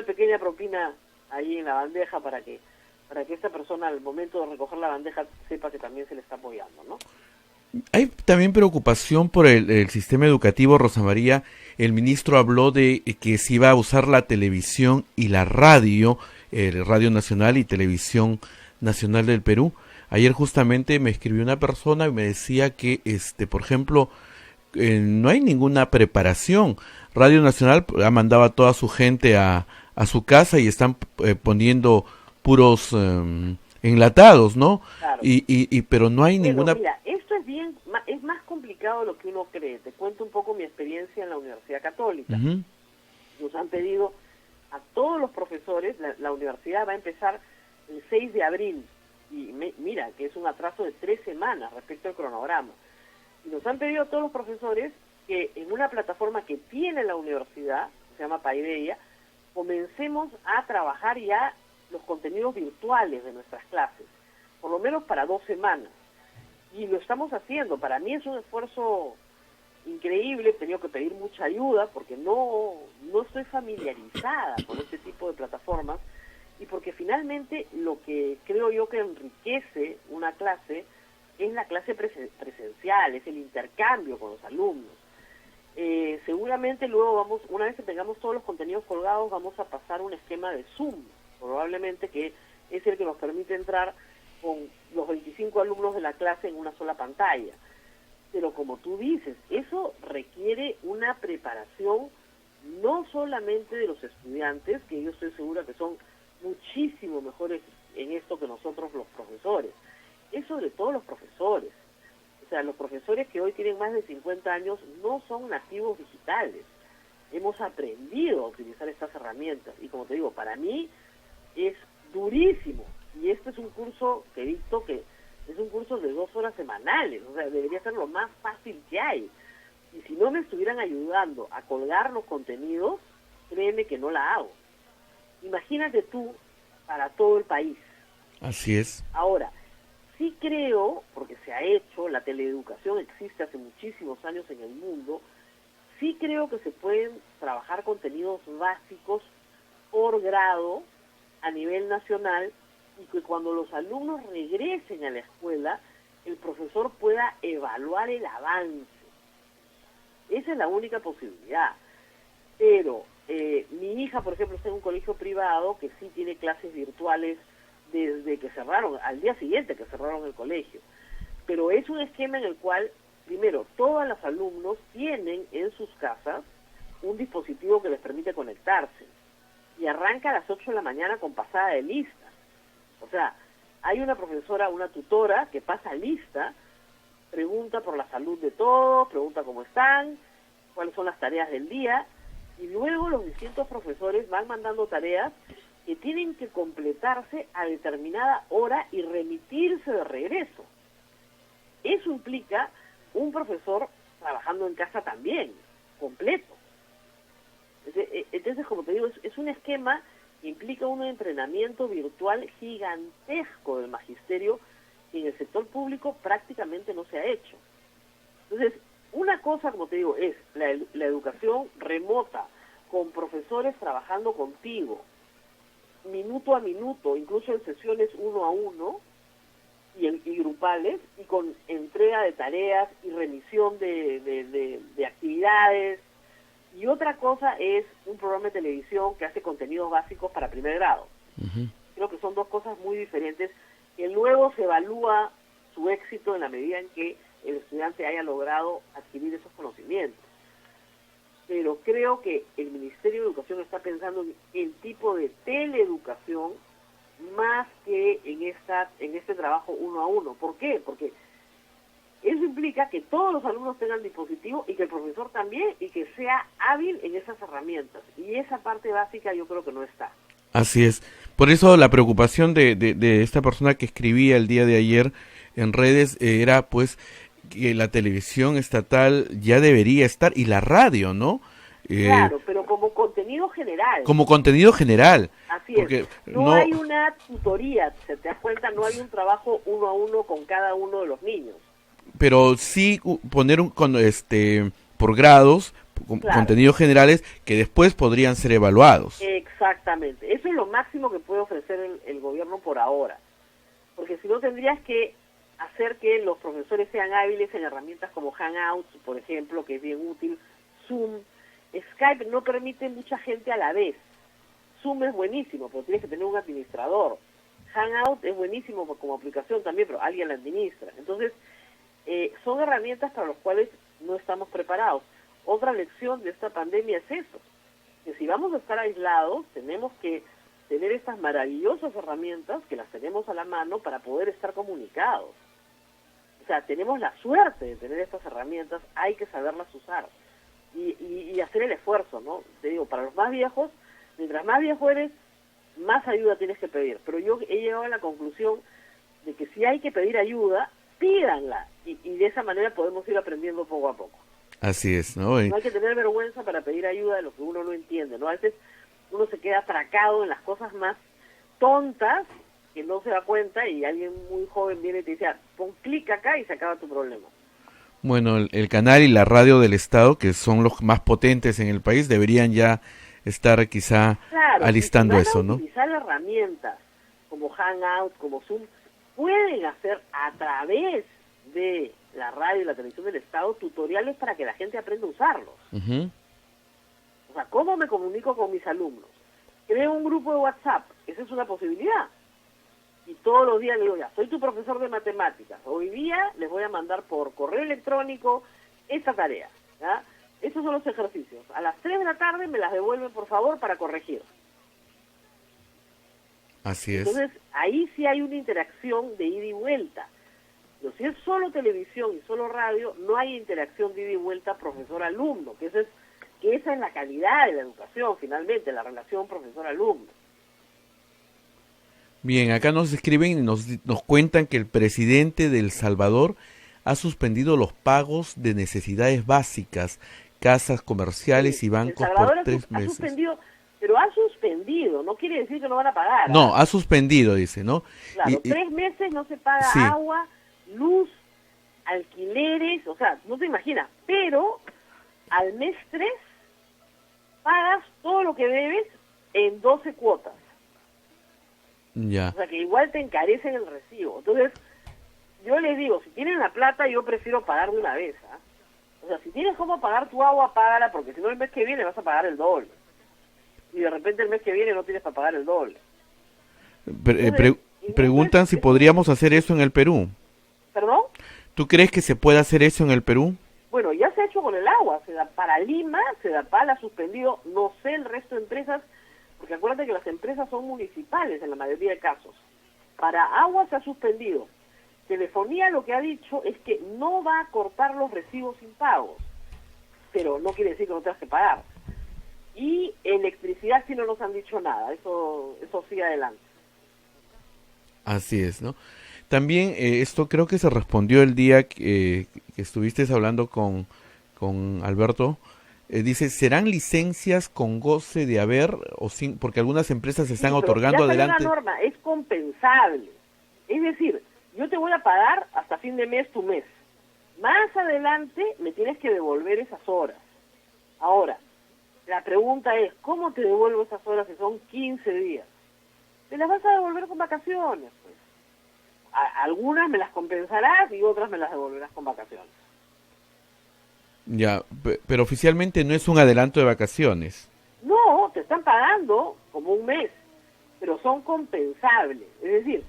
pequeña propina ahí en la bandeja para que esta persona al momento de recoger la bandeja sepa que también se le está apoyando, ¿no? Hay también preocupación por el sistema educativo, Rosa María. El ministro habló de que se iba a usar la televisión y la radio, Radio Nacional y Televisión Nacional del Perú. Ayer justamente me escribió una persona y me decía que, por ejemplo, no hay ninguna preparación. Radio Nacional ha mandado a toda su gente a su casa y están poniendo puros enlatados, ¿no? Claro. Pero no hay ninguna... Mira, esto es más complicado de lo que uno cree. Te cuento un poco mi experiencia en la Universidad Católica. Uh-huh. Nos han pedido a todos los profesores, la universidad va a empezar el 6 de abril, y mira, que es un atraso de 3 semanas respecto al cronograma. Y nos han pedido a todos los profesores que en una plataforma que tiene la universidad, se llama Paideia, comencemos a trabajar ya los contenidos virtuales de nuestras clases, por lo menos para 2 semanas. Y lo estamos haciendo. Para mí es un esfuerzo increíble, he tenido que pedir mucha ayuda porque no estoy familiarizada con este tipo de plataformas, y porque finalmente lo que creo yo que enriquece una clase es la clase presencial, es el intercambio con los alumnos. Seguramente luego una vez que tengamos todos los contenidos colgados, vamos a pasar un esquema de Zoom, probablemente, que es el que nos permite entrar con los 25 alumnos de la clase en una sola pantalla. Pero como tú dices, eso requiere una preparación no solamente de los estudiantes, que yo estoy segura que son muchísimo mejores en esto que nosotros los profesores, es sobre todo los profesores. O sea, los profesores que hoy tienen más de 50 años no son nativos digitales. Hemos aprendido a utilizar estas herramientas y, como te digo, para mí es durísimo. Y este es un curso que dicto, que es un curso de 2 horas semanales, o sea, debería ser lo más fácil que hay. Y si no me estuvieran ayudando a colgar los contenidos, créeme que no la hago. Imagínate tú para todo el país. Así es. Ahora, sí creo, porque se ha hecho, la teleeducación existe hace muchísimos años en el mundo, sí creo que se pueden trabajar contenidos básicos por grado a nivel nacional, y que cuando los alumnos regresen a la escuela, el profesor pueda evaluar el avance. Esa es la única posibilidad. Pero mi hija, por ejemplo, está en un colegio privado que sí tiene clases virtuales desde que cerraron, al día siguiente que cerraron el colegio. Pero es un esquema en el cual, primero, todos los alumnos tienen en sus casas un dispositivo que les permite conectarse. Y arranca a las 8 de la mañana con pasada de lista. O sea, hay una profesora, una tutora que pasa lista, pregunta por la salud de todos, pregunta cómo están, cuáles son las tareas del día, y luego los distintos profesores van mandando tareas que tienen que completarse a determinada hora y remitirse de regreso. Eso implica un profesor trabajando en casa también, completo. Entonces, como te digo, es un esquema que implica un entrenamiento virtual gigantesco del magisterio que en el sector público prácticamente no se ha hecho. Entonces, una cosa, como te digo, es la educación remota, con profesores trabajando contigo, minuto a minuto, incluso en sesiones 1 a 1 y grupales, y con entrega de tareas y remisión de actividades. y otra cosa es un programa de televisión que hace contenidos básicos para primer grado. Creo que son dos cosas muy diferentes, que luego se evalúa su éxito en la medida en que el estudiante haya logrado adquirir esos conocimientos. Pero creo que el Ministerio de Educación está pensando en el tipo de teleeducación más que en este trabajo uno a uno. ¿Por qué? Porque eso implica que todos los alumnos tengan dispositivo y que el profesor también, y que sea hábil en esas herramientas. Y esa parte básica yo creo que no está. Así es. Por eso la preocupación de esta persona que escribía el día de ayer en redes era pues que la televisión estatal ya debería estar, y la radio, ¿no? Claro, pero como contenido general. Como contenido general. Así porque es. No hay una tutoría, se te das cuenta, no hay un trabajo uno a uno con cada uno de los niños. Pero sí poner por grados, Claro. contenidos generales que después podrían ser evaluados. Exactamente. Eso es lo máximo que puede ofrecer el gobierno por ahora. Porque si no, tendrías que hacer que los profesores sean hábiles en herramientas como Hangouts, por ejemplo, que es bien útil, Zoom. Skype no permite mucha gente a la vez. Zoom es buenísimo, pero tienes que tener un administrador. Hangout es buenísimo como aplicación también, pero alguien la administra. Entonces, son herramientas para las cuales no estamos preparados. Otra lección de esta pandemia es eso, que si vamos a estar aislados, tenemos que tener estas maravillosas herramientas, que las tenemos a la mano, para poder estar comunicados. O sea, tenemos la suerte de tener estas herramientas, hay que saberlas usar y hacer el esfuerzo, ¿no? Te digo, para los más viejos, mientras más viejo eres, más ayuda tienes que pedir. Pero yo he llegado a la conclusión de que si hay que pedir ayuda, pídanla, y de esa manera podemos ir aprendiendo poco a poco. Así es, ¿no? No hay que tener vergüenza para pedir ayuda de lo que uno no entiende, ¿no? A veces uno se queda atracado en las cosas más tontas que no se da cuenta, y alguien muy joven viene y te dice, pon clic acá y se acaba tu problema. Bueno, el canal y la radio del Estado, que son los más potentes en el país, deberían ya estar quizá alistando eso, ¿no? Utilizar herramientas como Hangout, como Zoom, pueden hacer a través de la radio y la televisión del Estado tutoriales para que la gente aprenda a usarlos. O sea, ¿cómo me comunico con mis alumnos? Creo un grupo de WhatsApp, esa es una posibilidad. Y todos los días le digo, ya, soy tu profesor de matemáticas, hoy día les voy a mandar por correo electrónico esta tarea, ¿ya? Esos son los ejercicios. A las 3 de la tarde me las devuelven, por favor, para corregir. Así es. Entonces, ahí sí hay una interacción de ida y vuelta. Pero si es solo televisión y solo radio, no hay interacción de ida y vuelta profesor-alumno, que esa es la calidad de la educación, finalmente, la relación profesor-alumno. Bien, acá nos escriben y nos cuentan que el presidente de El Salvador ha suspendido los pagos de necesidades básicas, casas comerciales y bancos por 3 meses. Ha suspendido, no quiere decir que no van a pagar. No, ha suspendido, dice, ¿no? Claro, 3 meses no se paga agua, luz, alquileres, o sea, no te imaginas, pero al mes 3 pagas todo lo que debes en 12 cuotas. Ya. O sea, que igual te encarecen el recibo. Entonces, yo les digo, si tienen la plata, yo prefiero pagar de una vez, ¿ah? O sea, si tienes cómo pagar tu agua, págala, porque si no el mes que viene vas a pagar el doble. Y de repente el mes que viene no tienes para pagar el doble. Preguntan si podríamos hacer eso en el Perú. ¿Perdón? ¿Tú crees que se puede hacer eso en el Perú? Bueno, ya se ha hecho con el agua. Para Lima, Sedapal ha suspendido, no sé el resto de empresas, porque acuérdate que las empresas son municipales en la mayoría de casos. Para agua se ha suspendido. Telefonía lo que ha dicho es que no va a cortar los recibos impagos, pero no quiere decir que no tengas que pagar. Y electricidad sí no nos han dicho nada, eso sigue adelante. Así es, ¿no? También esto creo que se respondió el día que estuviste hablando con Alberto. Dice, ¿serán licencias con goce de haber o sin? Porque algunas empresas están otorgando adelante. La norma es compensable. Es decir, yo te voy a pagar hasta fin de mes tu mes. Más adelante me tienes que devolver esas horas. Ahora, la pregunta es, ¿cómo te devuelvo esas horas si son 15 días? Te las vas a devolver con vacaciones, pues. Algunas me las compensarás y otras me las devolverás con vacaciones. Ya, pero oficialmente no es un adelanto de vacaciones. No, te están pagando como un mes, pero son compensables. Es decir,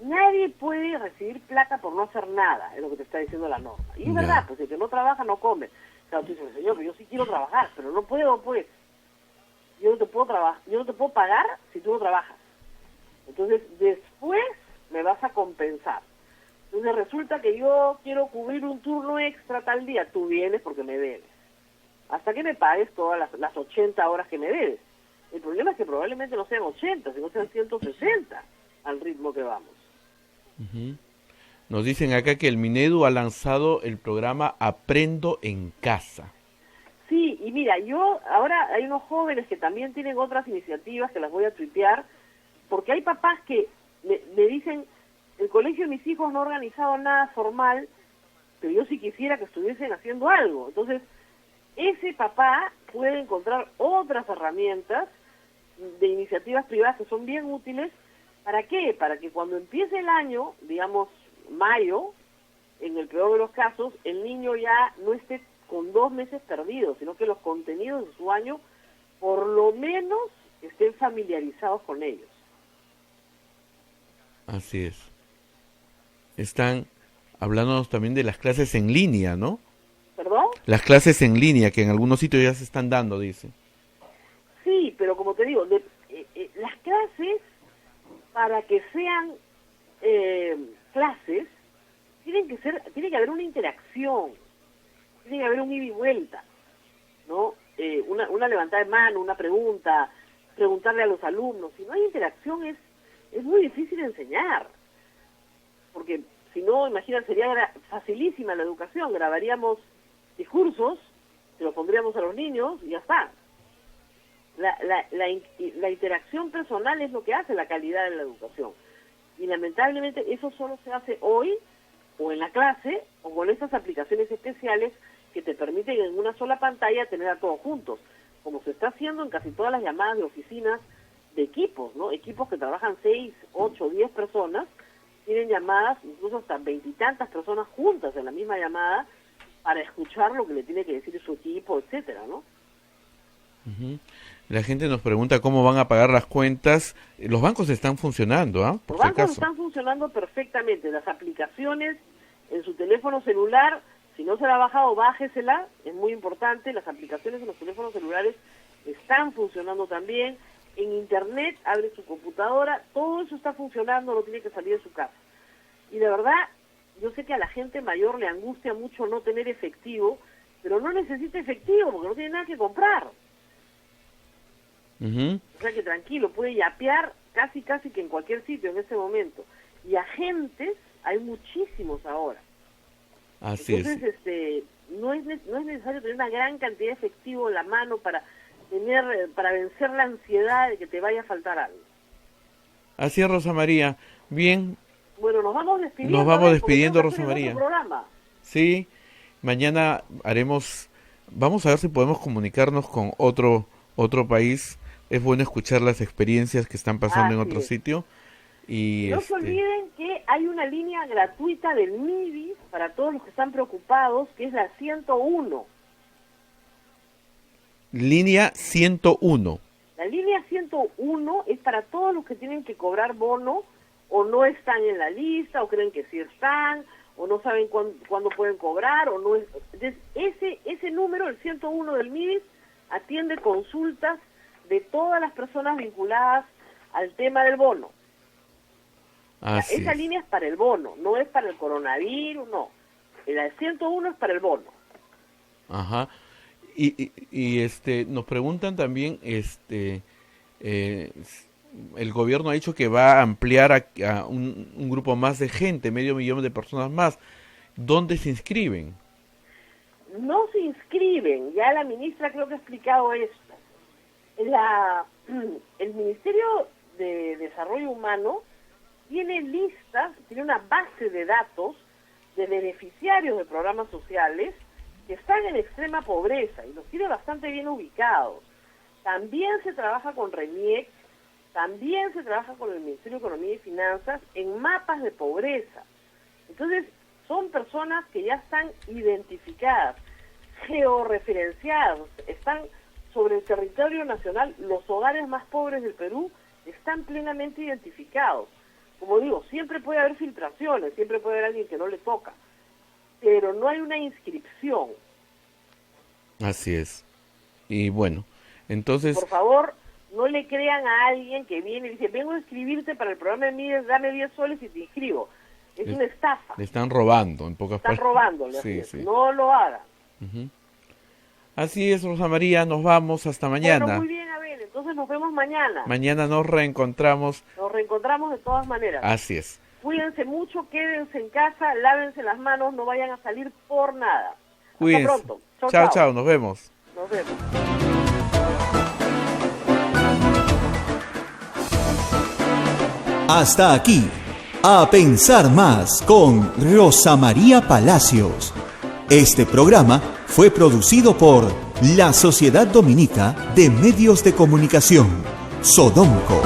nadie puede recibir plata por no hacer nada, es lo que te está diciendo la norma. Y es Ya. verdad, pues el que no trabaja no come. Claro, tú dices, señor, pero yo sí quiero trabajar, pero no puedo, pues. Yo no te puedo pagar si tú no trabajas. Entonces, después me vas a compensar. Entonces resulta que yo quiero cubrir un turno extra tal día, tú vienes porque me debes. Hasta que me pagues todas las 80 horas que me debes. El problema es que probablemente no sean 80, sino sean 160 al ritmo que vamos. Ujú. Nos dicen acá que el Minedu ha lanzado el programa Aprendo en Casa. Sí, y mira, ahora hay unos jóvenes que también tienen otras iniciativas que las voy a tuitear, porque hay papás que me dicen, el colegio de mis hijos no ha organizado nada formal, pero yo sí quisiera que estuviesen haciendo algo. Entonces, ese papá puede encontrar otras herramientas de iniciativas privadas que son bien útiles. ¿Para qué? Para que cuando empiece el año, digamos mayo, en el peor de los casos, el niño ya no esté con 2 meses perdidos, sino que los contenidos de su año por lo menos estén familiarizados con ellos. Así es. Están hablándonos también de las clases en línea, ¿no? ¿Perdón? Las clases en línea que en algunos sitios ya se están dando, dice. Sí, pero como te digo, las clases, para que sean clases, tiene que haber una interacción, tiene que haber un ida y vuelta, ¿no? Una levantada de mano, una pregunta, preguntarle a los alumnos. Si no hay interacción es muy difícil enseñar, porque si no, imagínate, sería facilísima la educación, grabaríamos discursos, se los pondríamos a los niños y ya está. La interacción personal es lo que hace la calidad de la educación. Y lamentablemente eso solo se hace hoy, o en la clase, o con estas aplicaciones especiales que te permiten en una sola pantalla tener a todos juntos, como se está haciendo en casi todas las llamadas de oficinas de equipos, ¿no? Equipos que trabajan 6, 8, 10 personas, tienen llamadas, incluso hasta 20 y tantas personas juntas en la misma llamada, para escuchar lo que le tiene que decir su equipo, etcétera, ¿no? Ujú. La gente nos pregunta cómo van a pagar las cuentas. Los bancos están funcionando, ¿ah? Por Los si bancos acaso. están funcionando perfectamente. Las aplicaciones en su teléfono celular, si no se la ha bajado, bájesela, es muy importante. Las aplicaciones en los teléfonos celulares están funcionando también. En internet, abre su computadora, todo eso está funcionando, no tiene que salir de su casa. Y de verdad, yo sé que a la gente mayor le angustia mucho no tener efectivo, pero no necesita efectivo porque no tiene nada que comprar. Ujú. O sea que tranquilo, puede yapear casi que en cualquier sitio en ese momento. Y agentes hay muchísimos ahora. Así es. Entonces, no es necesario tener una gran cantidad de efectivo en la mano para vencer la ansiedad de que te vaya a faltar algo. Así es, Rosa María. Bien, Bueno, nos vamos despidiendo. nos vamos ¿ves? Porque despidiendo, tengo que Rosa hacer el María. otro programa. Sí, mañana vamos a ver si podemos comunicarnos con otro país. Es bueno escuchar las experiencias que están pasando en Así otro es. sitio. Y No se olviden que hay una línea gratuita del MIDI para todos los que están preocupados, que es la 101. línea 101. La línea 101 es para todos los que tienen que cobrar bono o no están en la lista o creen que sí están o no saben cuándo pueden cobrar o no. Entonces, ese número, el 101 del MIDI, atiende consultas de todas las personas vinculadas al tema del bono. Así Esa es. línea es para el bono, no es para el coronavirus, no. La 101 es para el bono. Ajá. Y nos preguntan también, el gobierno ha dicho que va a ampliar a un grupo más de gente, 500,000 de personas más. ¿Dónde se inscriben? No se inscriben, ya la ministra creo que ha explicado esto. El Ministerio de Desarrollo Humano tiene una base de datos de beneficiarios de programas sociales que están en extrema pobreza y los tiene bastante bien ubicados. También se trabaja con RENIEC, también se trabaja con el Ministerio de Economía y Finanzas en mapas de pobreza. Entonces, son personas que ya están identificadas. georreferenciadas, están sobre el territorio nacional. Los hogares más pobres del Perú están plenamente identificados. Como digo, siempre puede haber filtraciones, siempre puede haber alguien que no le toca, pero no hay una inscripción. Así es. Y bueno, entonces... Por favor, no le crean a alguien que viene y dice, vengo a inscribirte para el programa de Mides, dame 10 soles y te inscribo. Es una estafa. Le están robando, en pocas palabras. Están robándole. Sí, sí. No lo hagan. Así es, Rosa María, nos vamos hasta mañana. Bueno, muy bien, Abel, entonces nos vemos mañana. Mañana nos reencontramos. Nos reencontramos de todas maneras. Así es. Cuídense mucho, quédense en casa, lávense las manos, no vayan a salir por nada. Cuídense. Hasta pronto. Chao, chao, nos vemos. Nos vemos. Hasta aquí, A Pensar Más con Rosa María Palacios. Este programa fue producido por la Sociedad Dominica de Medios de Comunicación, Sodomco.